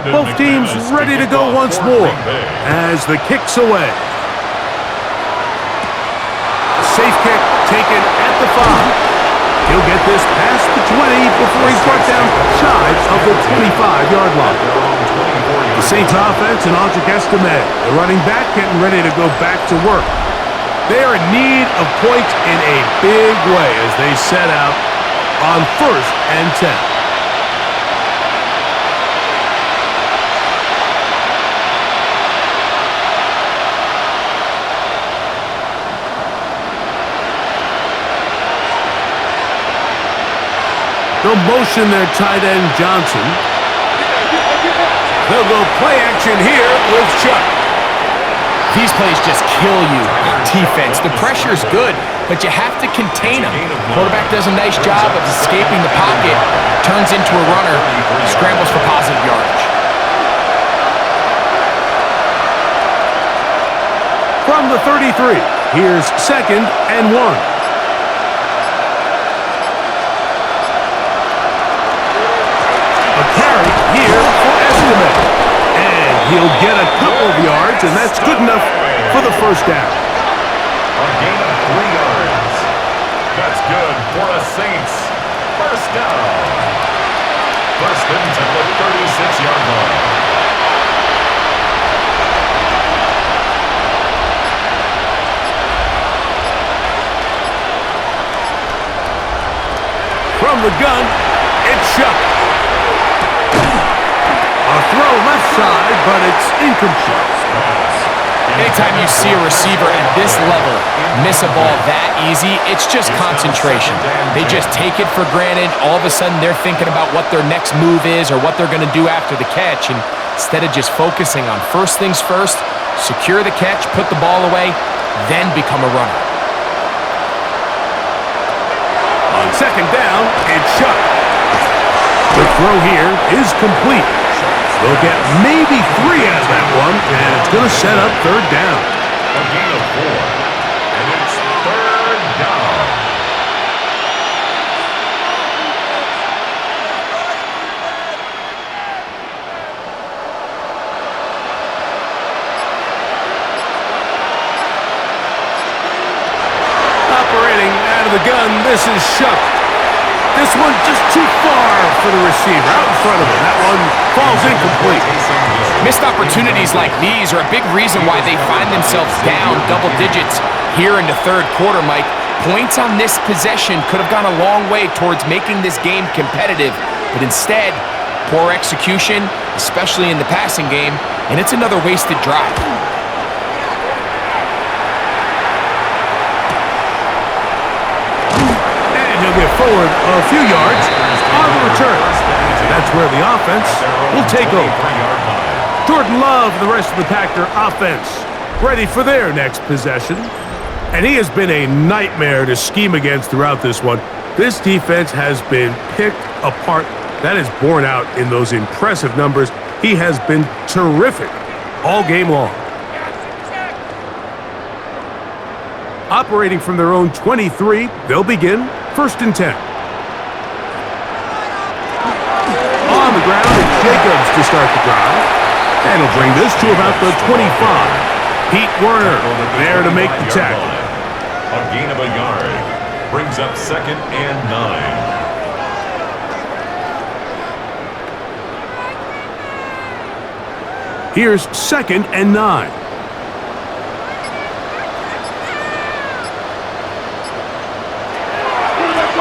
Both teams ready to go once more as the kick's away. Safe kick taken at the 5. He'll get this past the 20 before he's brought down shy of the 25-yard line. The Saints offense and Audric Estime, the running back, getting ready to go back to work. They are in need of points in a big way as they set out on 1st and 10. They'll motion their tight end, Johnson. They'll go play action here with Chuck. These plays just kill you. Defense, the pressure is good, but you have to contain them. Quarterback does a nice job of escaping the pocket, turns into a runner, scrambles for positive yardage. From the 33, here's 2nd and 1. Here for Estime. And he'll get a couple of yards, and that's good enough for the first down. A gain of 3 yards. That's good for a Saints first down. First and 10 at the 36-yard line. From the gun, it's Chuck. A throw left side, but it's incomplete. Anytime you see a receiver at this level miss a ball that easy, it's just concentration. They just take it for granted. All of a sudden, they're thinking about what their next move is or what they're going to do after the catch. And instead of just focusing on first things first, secure the catch, put the ball away, then become a runner. On 2nd down, it's Chuck. The throw here is complete. They'll get maybe 3 out of that one, and it's going to set up 3rd down. A gain of 4, and it's 3rd down. Operating out of the gun, this is Chuck. This one just too far for the receiver, out in front of him. That one falls incomplete. Missed opportunities like these are a big reason why they find themselves down double digits here in the 3rd quarter, Mike. Points on this possession could have gone a long way towards making this game competitive, but instead, poor execution, especially in the passing game, and it's another wasted drive. forward a few yards on the return. That's where the offense will take over. Jordan Love and the rest of the Packer offense ready for their next possession. And he has been a nightmare to scheme against throughout this one. This defense has been picked apart. That is borne out in those impressive numbers. He has been terrific all game long. Operating from their own 23, they'll begin 1st and 10. On the ground, it's Jacobs to start the drive. And he'll bring this to about the 25. Pete Werner there to make the tackle. A gain of a yard brings up 2nd and 9. Here's 2nd and 9.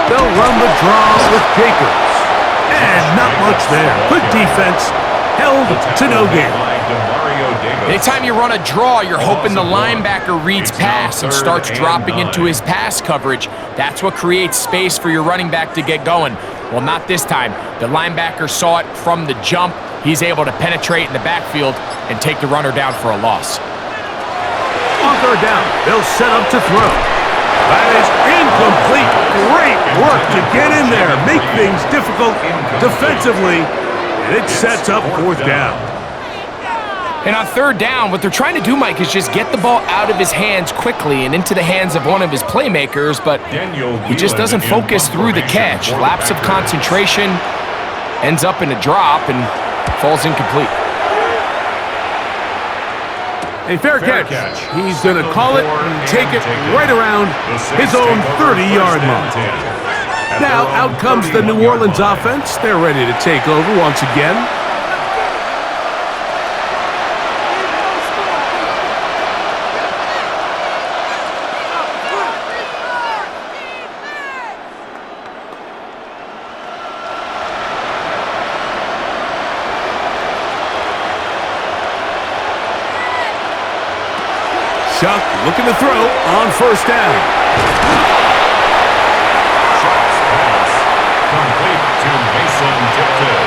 They'll run the draw with Jacobs. And not much there. Good defense. Held to no gain. Anytime you run a draw, you're hoping the linebacker reads pass and starts dropping into his pass coverage. That's what creates space for your running back to get going. Well, not this time. The linebacker saw it from the jump. He's able to penetrate in the backfield and take the runner down for a loss. On third down, they'll set up to throw. That is incomplete. Great work to get in there, make things difficult defensively, and it sets up 4th down. And on 3rd down, what they're trying to do, Mike, is just get the ball out of his hands quickly and into the hands of one of his playmakers, but he just doesn't focus through the catch. Lapse of concentration, ends up in a drop, and falls incomplete. A fair catch. He's going to call it and take it right around his own 30-yard line. Now out comes the New Orleans offense. They're ready to take over once again. Chuck looking to throw on 1st down. Chuck's pass complete to Mason Tipton.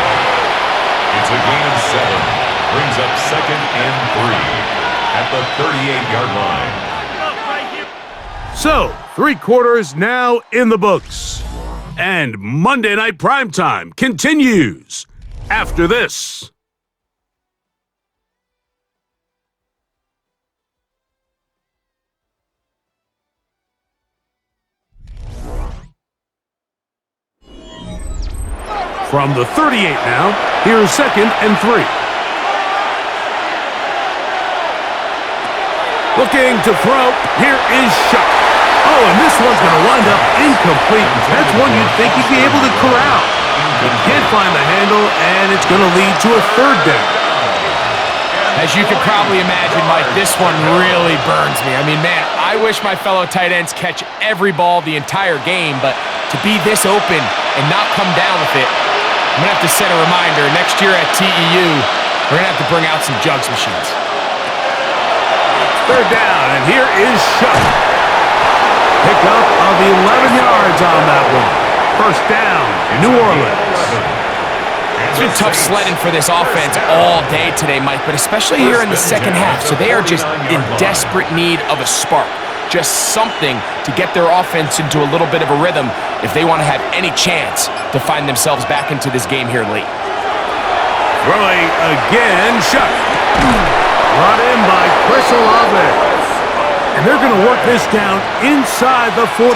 It's a gain of 7. Brings up 2nd and 3 at the 38-yard line. So, 3 quarters now in the books. And Monday Night Primetime continues after this. From the 38 now, here's 2nd and 3. Looking to throw, here is Shuck. Oh, and this one's going to wind up incomplete. That's one you'd think he'd be able to corral. He can't find the handle, and it's going to lead to a 3rd down. As you can probably imagine, Mike, this one really burns me. I mean, man, I wish my fellow tight ends catch every ball the entire game, but to be this open and not come down with it, I'm going to have to set a reminder. Next year at TEU, we're going to have to bring out some jugs machines. 3rd down, and here is Shuck. Pick up of 11 yards on that one. 1st down, New Orleans. It's been tough sledding for this offense all day today, Mike, but especially here in the 2nd half. So they are just in desperate need of a spark. Just something to get their offense into a little bit of a rhythm if they want to have any chance to find themselves back into this game here late. Throwing again, Shuck. Brought in by Chris Olave. And they're going to work this down inside the 45.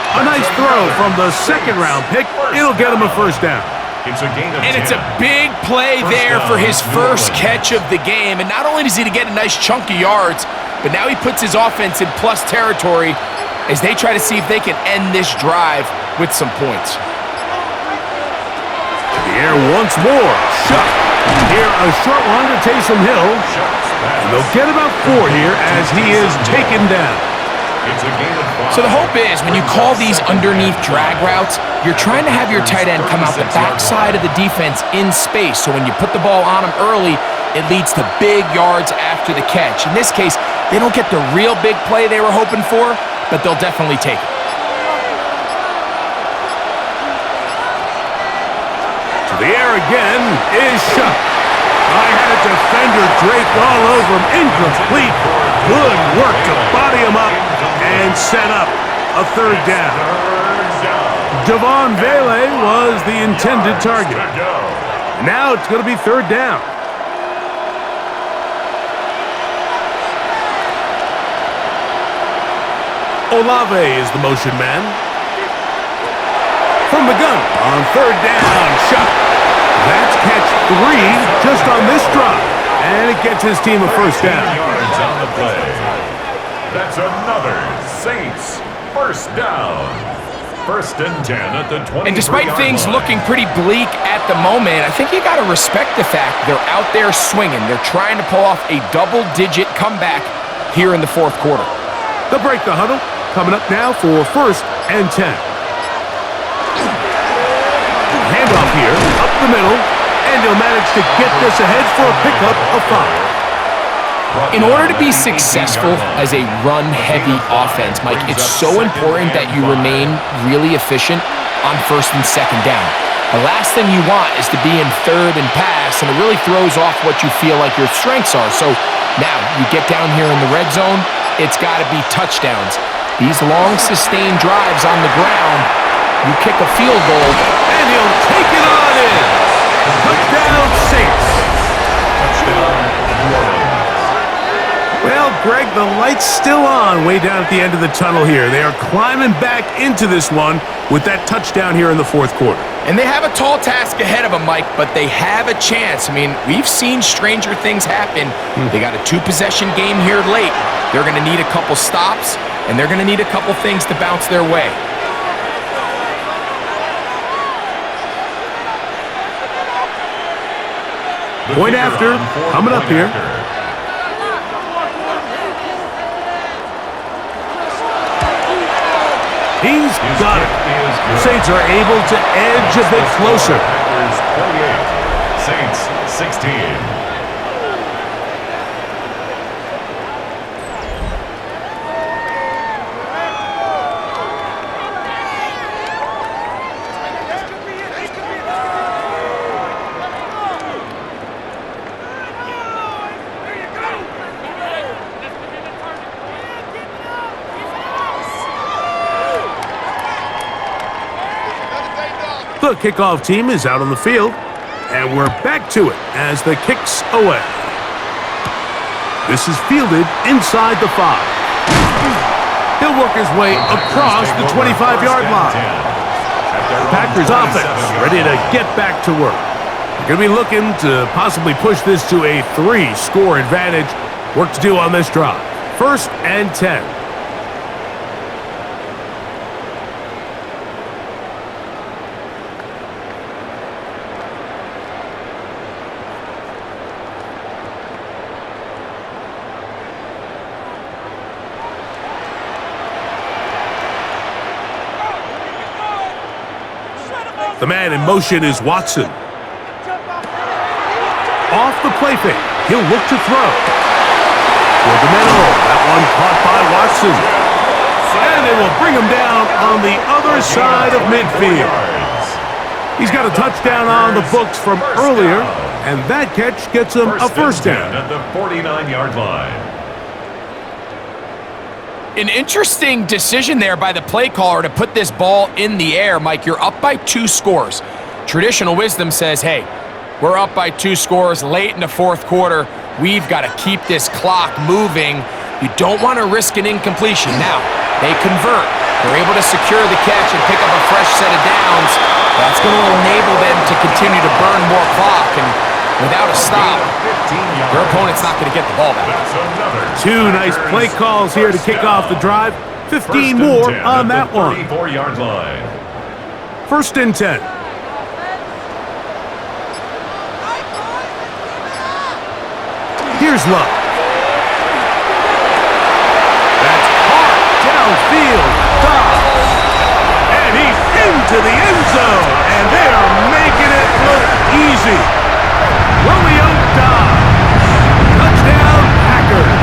A nice throw from the 2nd-round pick. It'll get him a 1st down. And it's a big play there for his first catch of the game. And not only does he get a nice chunk of yards, but now he puts his offense in plus territory as they try to see if they can end this drive with some points. To the air once more. Shuck. Here a short one to Taysom Hill. And they'll get about 4 here as he is taken down. So the hope is when you call these underneath drag routes, you're trying to have your tight end come out the backside of the defense in space. So when you put the ball on him early, it leads to big yards after the catch. In this case, they don't get the real big play they were hoping for, but they'll definitely take it. 3rd and 10. The air again is shut. I had a defender draped all over him. Incomplete. Good work to body him up and set up a third down. Devon Vele was the intended target. Now it's going to be third down. Olave is the motion man. From the gun on third down, shot. That's catch 3 just on this drive. And it gets his team a first down. Yards on the play. That's another Saints first down. First and 10 at the 20. And despite things looking pretty bleak at the moment, I think you got to respect the fact they're out there swinging. They're trying to pull off a double-digit comeback here in the fourth quarter. They'll break the huddle. Coming up now for first and 10. Handoff here, up the middle, and he'll manage to get this ahead for a pickup of 5. In order to be successful as a run-heavy offense, Mike, it's so important that you remain really efficient on first and second down. The last thing you want is to be in third and pass, and it really throws off what you feel like your strengths are. So now you get down here in the red zone, it's got to be touchdowns. These long, sustained drives on the ground, you kick a field goal, and he'll take it on in. Touchdown, Saints. Touchdown, New Orleans. Well, Greg, the light's still on way down at the end of the tunnel here. They are climbing back into this one with that touchdown here in the fourth quarter. And they have a tall task ahead of them, Mike, but they have a chance. I mean, we've seen stranger things happen. They got a 2-possession game here late. They're going to need a couple stops, and they're going to need a couple things to bounce their way. Point after, coming up here. He's got it. Saints are able to edge a bit closer. Saints 16. The kickoff team is out on the field, and we're back to it as the kick's away. This is fielded inside the 5. He'll work his way across the 25-yard line. Packers offense ready to get back to work. They're going to be looking to possibly push this to a 3-score advantage. Work to do on this drive. First and 10. The man in motion is Watson. Off the play fake, he'll look to throw. For the middle, that one caught by Watson. And they will bring him down on the other side of midfield. He's got a touchdown on the books from earlier, and that catch gets him a first down. At the 49-yard line. An interesting decision there by the play caller to put this ball in the air. Mike, you're up by 2 scores. Traditional wisdom says, hey, we're up by 2 scores late in the fourth quarter. We've got to keep this clock moving. You don't want to risk an incompletion. Now, they convert. They're able to secure the catch and pick up a fresh set of downs. That's going to enable them to continue to burn more clock. And without a stop, their opponent's not going to get the ball back. 2 nice play calls here to kick off the drive. 15 more on that one. 34-yard line. First and 10. Here's Love. That's hard downfield. And he's into the end zone. And they are making it look easy. Romeo Dobbs. Touchdown, Packers.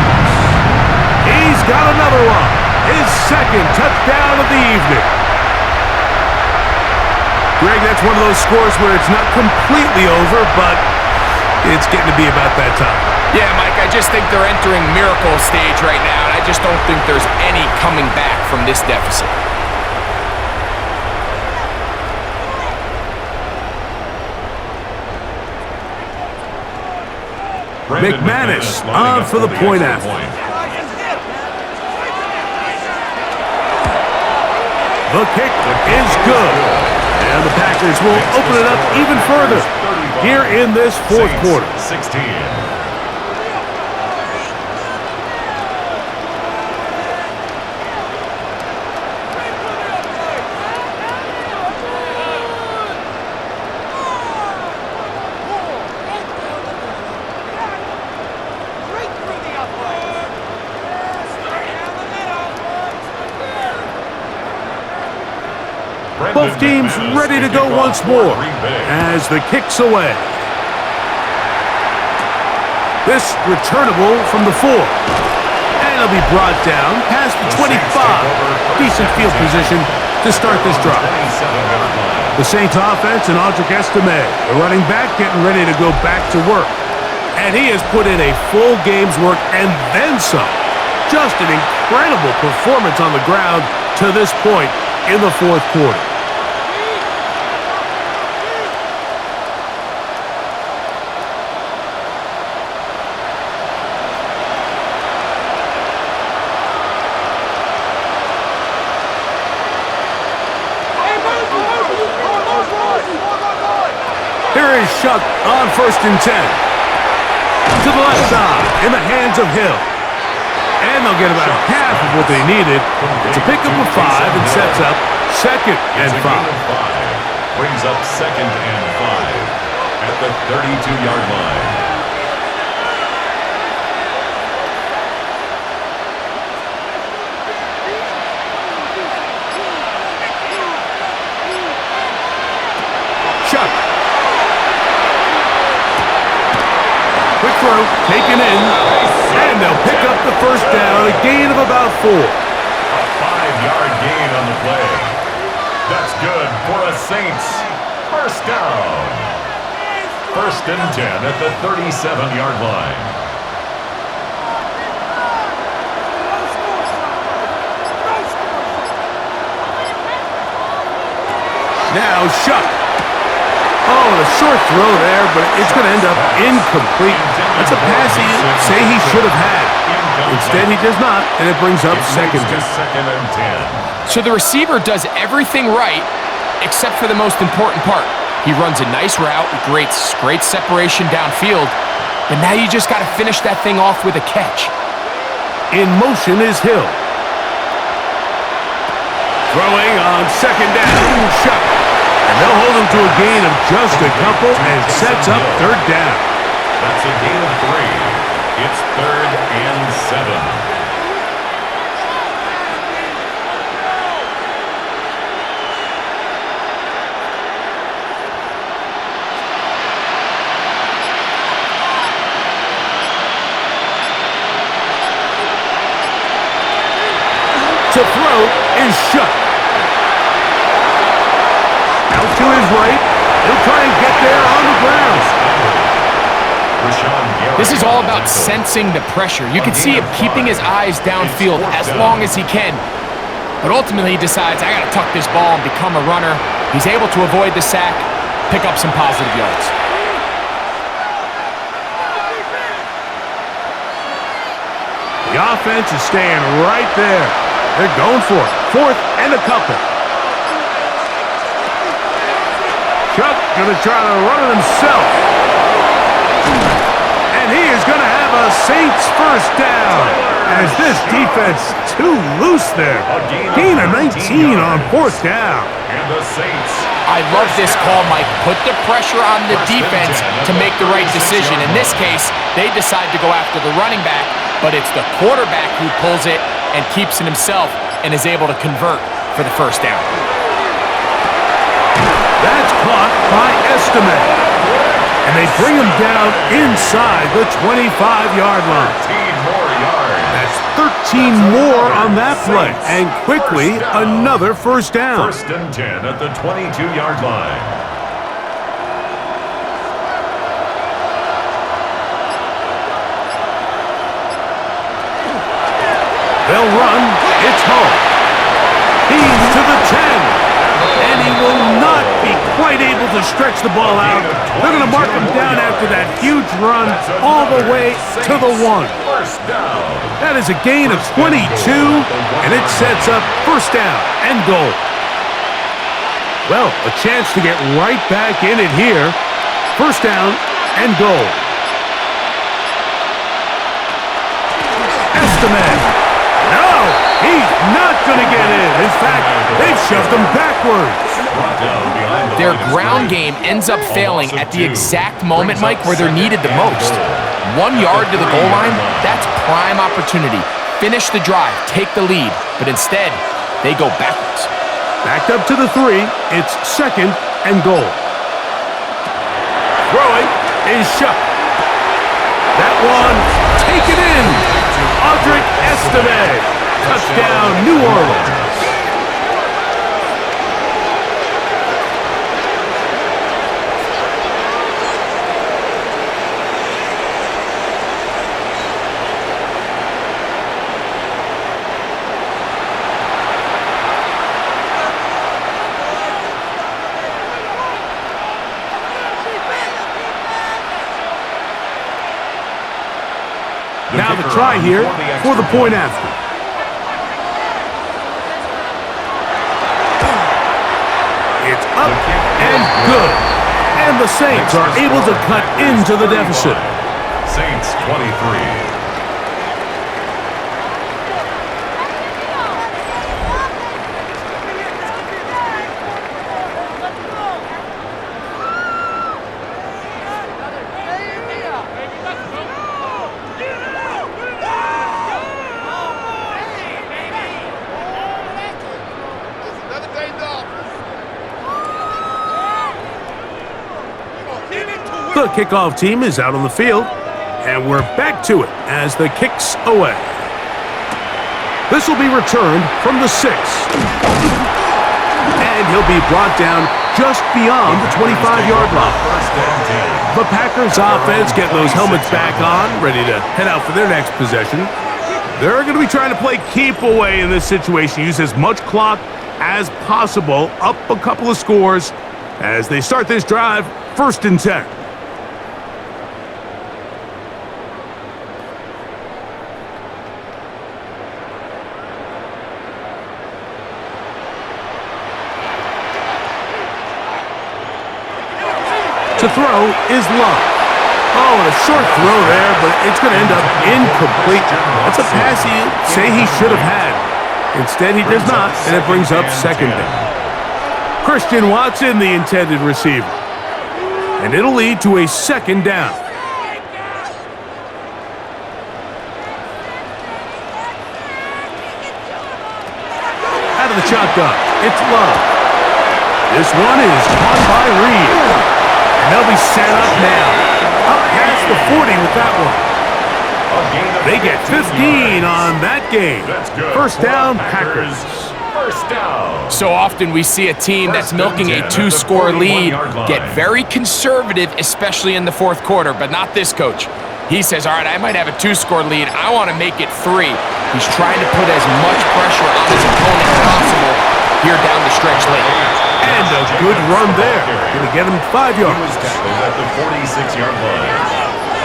He's got another one. His second touchdown of the evening. Greg, that's one of those scores where it's not completely over, but it's getting to be about that time. Yeah, Mike, I just think they're entering miracle stage right now, and I just don't think there's any coming back from this deficit. McManus on for the point after. The kick is good. And the Packers will open it up even further here in this fourth quarter. 16. Both teams ready to go once more as the kick's away. This returnable from the 4. And it'll be brought down past the 25. Decent field position to start this drive. The Saints offense and Audric Estime, the running back, getting ready to go back to work. And he has put in a full game's work and then some. Just an incredible performance on the ground to this point in the fourth quarter. Here is Shuck on 1st and 10. To the left side, in the hands of Hill. And they'll get about half of what they needed. It's a pickup of 5 and sets up 2nd and 5. Brings up 2nd and 5 at the 32-yard line. Chuck. Quick throw, taken in, and they'll pick up the first down, a gain of about 4. A 5-yard gain on the play. That's good for a Saints first down. 1st and 10 at the 37-yard line. Now Shuck. Oh, a short throw there, but it's going to end up incomplete. That's a pass he say he should have had. Instead, he does not, and it brings up 2nd down. 2nd and 10. So the receiver does everything right except for the most important part. He runs a nice route, great separation downfield, but now you just got to finish that thing off with a catch. In motion is Hill. Throwing on 2nd down, Shuck. And they'll hold him to a gain of just a couple and sets up 3rd down. That's a gain of 3. It's 3rd and 7. To throw is Shuck. Out to his right. He'll try and get there on the ground. This is all about sensing the pressure. You can see him keeping his eyes downfield as long as he can. But ultimately he decides, I got to tuck this ball and become a runner. He's able to avoid the sack, pick up some positive yards. The offense is staying right there. They're going for it. 4th and a couple. Chuck going to try to run it himself. And he is going to have a Saints first down. As this defense too loose there. Gain of 19 on 4th down. And the Saints. I love this call, Mike. Put the pressure on the defense to make the right decision. In this case, they decide to go after the running back, but it's the quarterback who pulls it and keeps it himself and is able to convert for the first down. That's caught by Estime. And they bring him down inside the 25-yard line. 13 more yards. That's 13 more on that play. And quickly, another first down. 1st and 10 at the 22-yard line. They'll run. It's home. He's to the 10. And he will not be quite able to stretch the ball out. They're going to mark him down after that huge run all the way to the 1. That is a gain of 22, and it sets up first down and goal. Well, a chance to get right back in it here. First down and goal. Estimate. No, he's not going to get in. In fact, they've shoved him backwards. Their ground game ends up failing at the exact moment, Mike, where they're needed the most. 1 yard to the goal line, that's prime opportunity. Finish the drive, take the lead, but instead, they go backwards. Backed up to the 3, it's second and goal. Throwing is shut. That one taken in. Audric Estime. Touchdown, New Orleans. Now the try here for the point after. It's up and good. And the Saints are able to cut into the deficit. Saints 23. The kickoff team is out on the field, and we're back to it as the kick's away. This will be returned from the 6. And he'll be brought down just beyond the 25-yard line. The Packers offense getting those helmets back on, ready to head out for their next possession. They're going to be trying to play keep away in this situation, use as much clock as possible, up a couple of scores as they start this drive, 1st and 10. To throw is Love. Oh, and a short throw there, but it's going to end up incomplete. That's a pass he'd say he should have had. Instead, he does not, and it brings up second down. Christian Watson, the intended receiver. And it'll lead to a second down. Out of the shotgun, it's Love. This one is caught by Reed. And they'll be set up now. Up past the 40 with that one. They get 15 on that game. First down, Packers. First down. So often we see a team that's milking a 2-score lead get very conservative, especially in the 4th quarter, but not this coach. He says, all right, I might have a 2-score lead. I want to make it 3. He's trying to put as much pressure on his opponent as possible here down the stretch late. And a good run there. Going to get him 5 yards. He was tackled at the 46-yard line.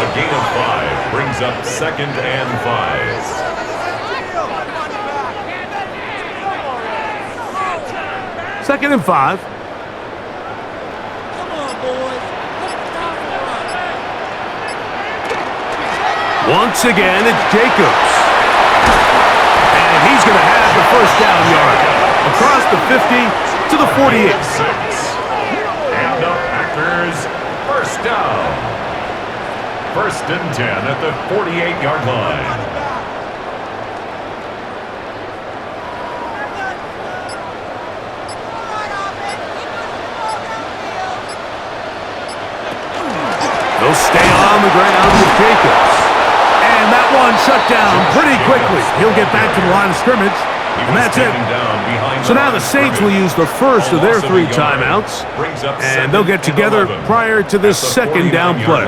A gain of 5 brings up 2nd and 5. 2nd and 5. Once again, it's Jacobs. And he's going to have the first down yard. Across the 50 to the 48. And the Packers, first down. 1st and 10 at the 48-yard line. They'll stay on the ground with Jacobs. And that one shut down pretty quickly. He'll get back to the line of scrimmage, and that's it. So now the Saints will use the first of their 3 timeouts, and they'll get together prior to this second down play.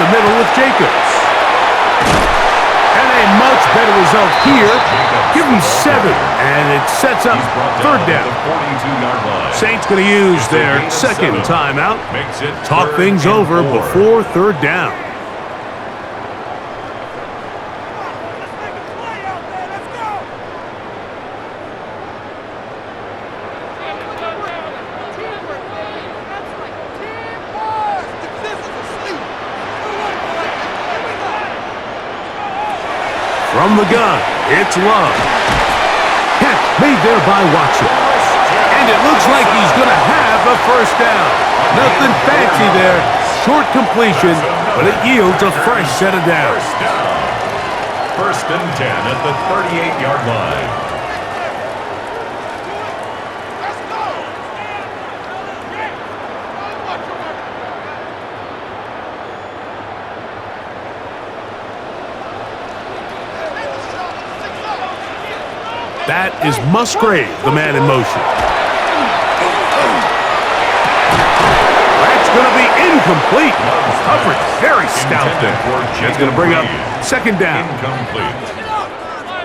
The middle with Jacobs. And a much better result here. Give him 7, and it sets up third down. Saints going to use their second timeout. Talk things over before third down. From the gun, it's Love. Catch made there by Watson. And it looks like he's going to have a first down. Nothing fancy there. Short completion, but it yields a fresh set of downs. First and 10 at the 38-yard line. That is Musgrave, the man in motion. That's going to be incomplete. Coverage very stout there. That's going to bring up second down.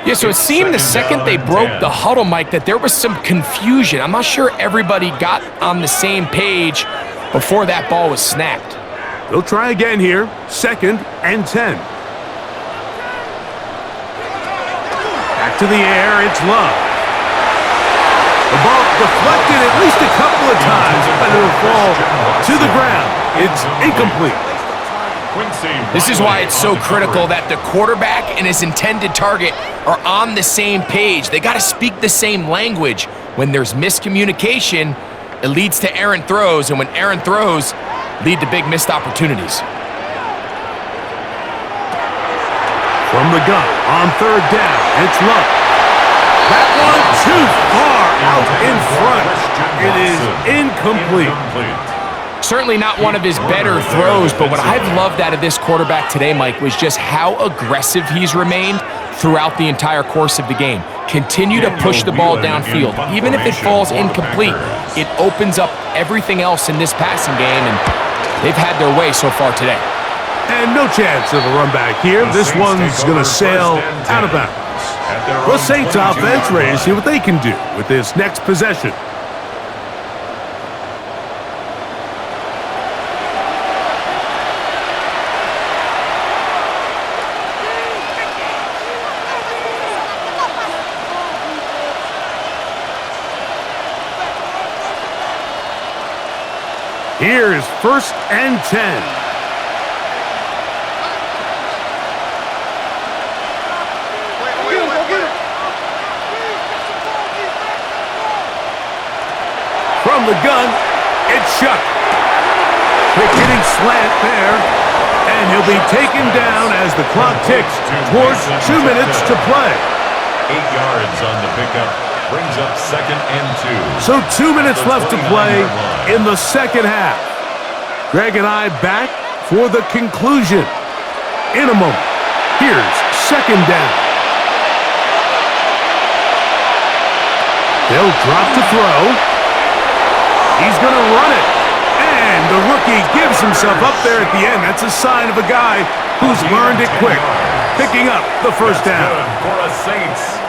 Yeah, so it seemed the second they broke the huddle, Mike, that there was some confusion. I'm not sure everybody got on the same page before that ball was snapped. They'll try again here. Second and 10. To the air, it's Love. The ball deflected at least a couple of times, but it'll fall to the ground. It's incomplete. This is why it's so critical that the quarterback and his intended target are on the same page. They got to speak the same language. When there's miscommunication, it leads to errant throws, and when errant throws lead to big missed opportunities. From the gun, on third down, it's Love. That one too far out in front. It is incomplete. Certainly not one of his better throws, but what I've loved out of this quarterback today, Mike, was just how aggressive he's remained throughout the entire course of the game. Continue to push the ball downfield. Even if it falls incomplete, it opens up everything else in this passing game, and they've had their way so far today. And no chance of a run back here. This one's going to sail out of bounds. The Saints offense ready to see what they can do with this next possession. Here is first and 10. From the gun, it's Shuck. Quick hitting slant there, and he'll be taken down as the clock ticks towards 2 minutes to play. 8 yards on the pickup, brings up second and 2. So 2 minutes left to play in the second half. Greg and I back for the conclusion in a moment. Here's second down. They'll drop to throw. He's going to run it. And the rookie gives himself up there at the end. That's a sign of a guy who's learned it quick, picking up the first down.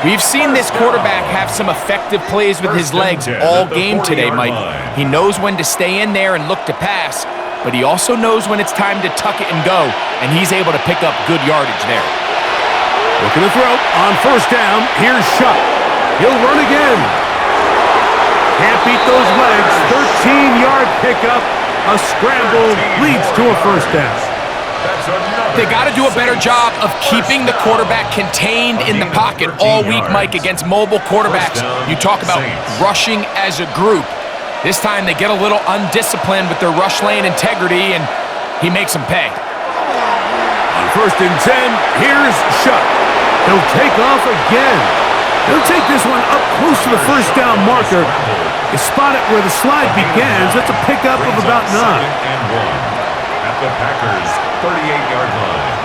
We've seen this quarterback have some effective plays with his legs all game today, Mike. He knows when to stay in there and look to pass, but he also knows when it's time to tuck it and go, and he's able to pick up good yardage there. Looking to throw on first down. Here's Shuck. He'll run again. Can't beat those legs. 13-yard pickup. A scramble leads to a first down. They got to do a better job of keeping the quarterback contained in the pocket all week, Mike, against mobile quarterbacks. You talk about rushing as a group. This time they get a little undisciplined with their rush lane integrity, and he makes them pay. On 1st and 10, here's Shuck. He'll take off again. He'll take this one up close to the first down marker. You spot it where the slide begins. That's a pickup of about 9. 2nd and 1 at the Packers' 38-yard line.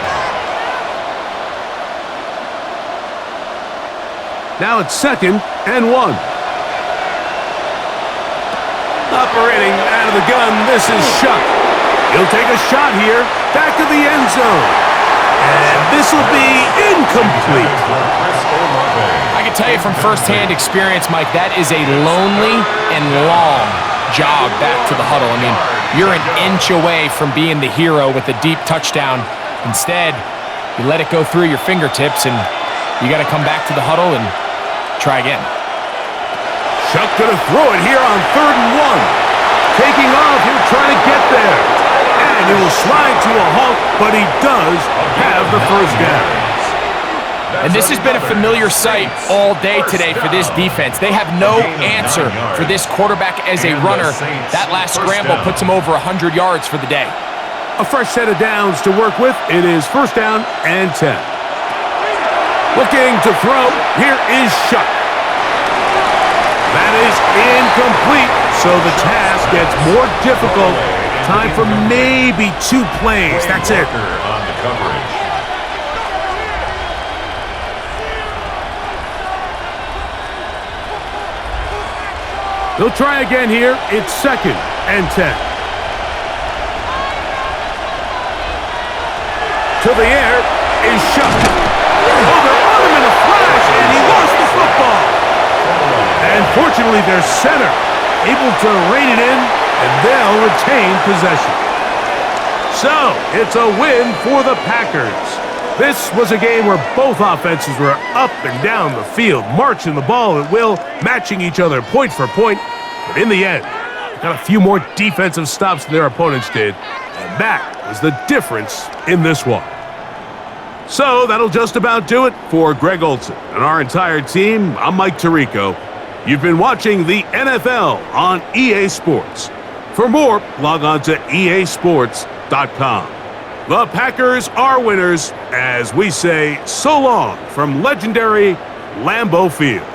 Now it's 2nd and 1. Operating out of the gun, this is Shuck. He'll take a shot here, back to the end zone. And this will be incomplete. I can tell you from firsthand experience, Mike, that is a lonely and long jog back to the huddle. I mean, you're an inch away from being the hero with a deep touchdown. Instead, you let it go through your fingertips, and you got to come back to the huddle and try again. Shuck gonna throw it here on 3rd and 1. Taking off, he'll try to get there. And he will slide to a halt, but he does have the first down. And this has been a familiar sight all day today for this defense. They have no answer for this quarterback as a runner. That last scramble puts him over 100 yards for the day. A fresh set of downs to work with. It is 1st down and 10. Looking to throw, here is Shuck. That is incomplete, so the task gets more difficult. Time for maybe 2 plays. That's it. On the coverage. They'll try again here. It's 2nd and 10. To the air is Shuck. Oh, they're on him in a flash, and he lost the football. And fortunately, their center able to rein it in, and they'll retain possession. So, it's a win for the Packers. This was a game where both offenses were up and down the field, marching the ball at will, matching each other point for point. But in the end, got a few more defensive stops than their opponents did, and that was the difference in this one. So that'll just about do it for Greg Olson and our entire team. I'm Mike Tirico. You've been watching the NFL on EA Sports. For more, log on to easports.com. The Packers are winners as we say so long from legendary Lambeau Field.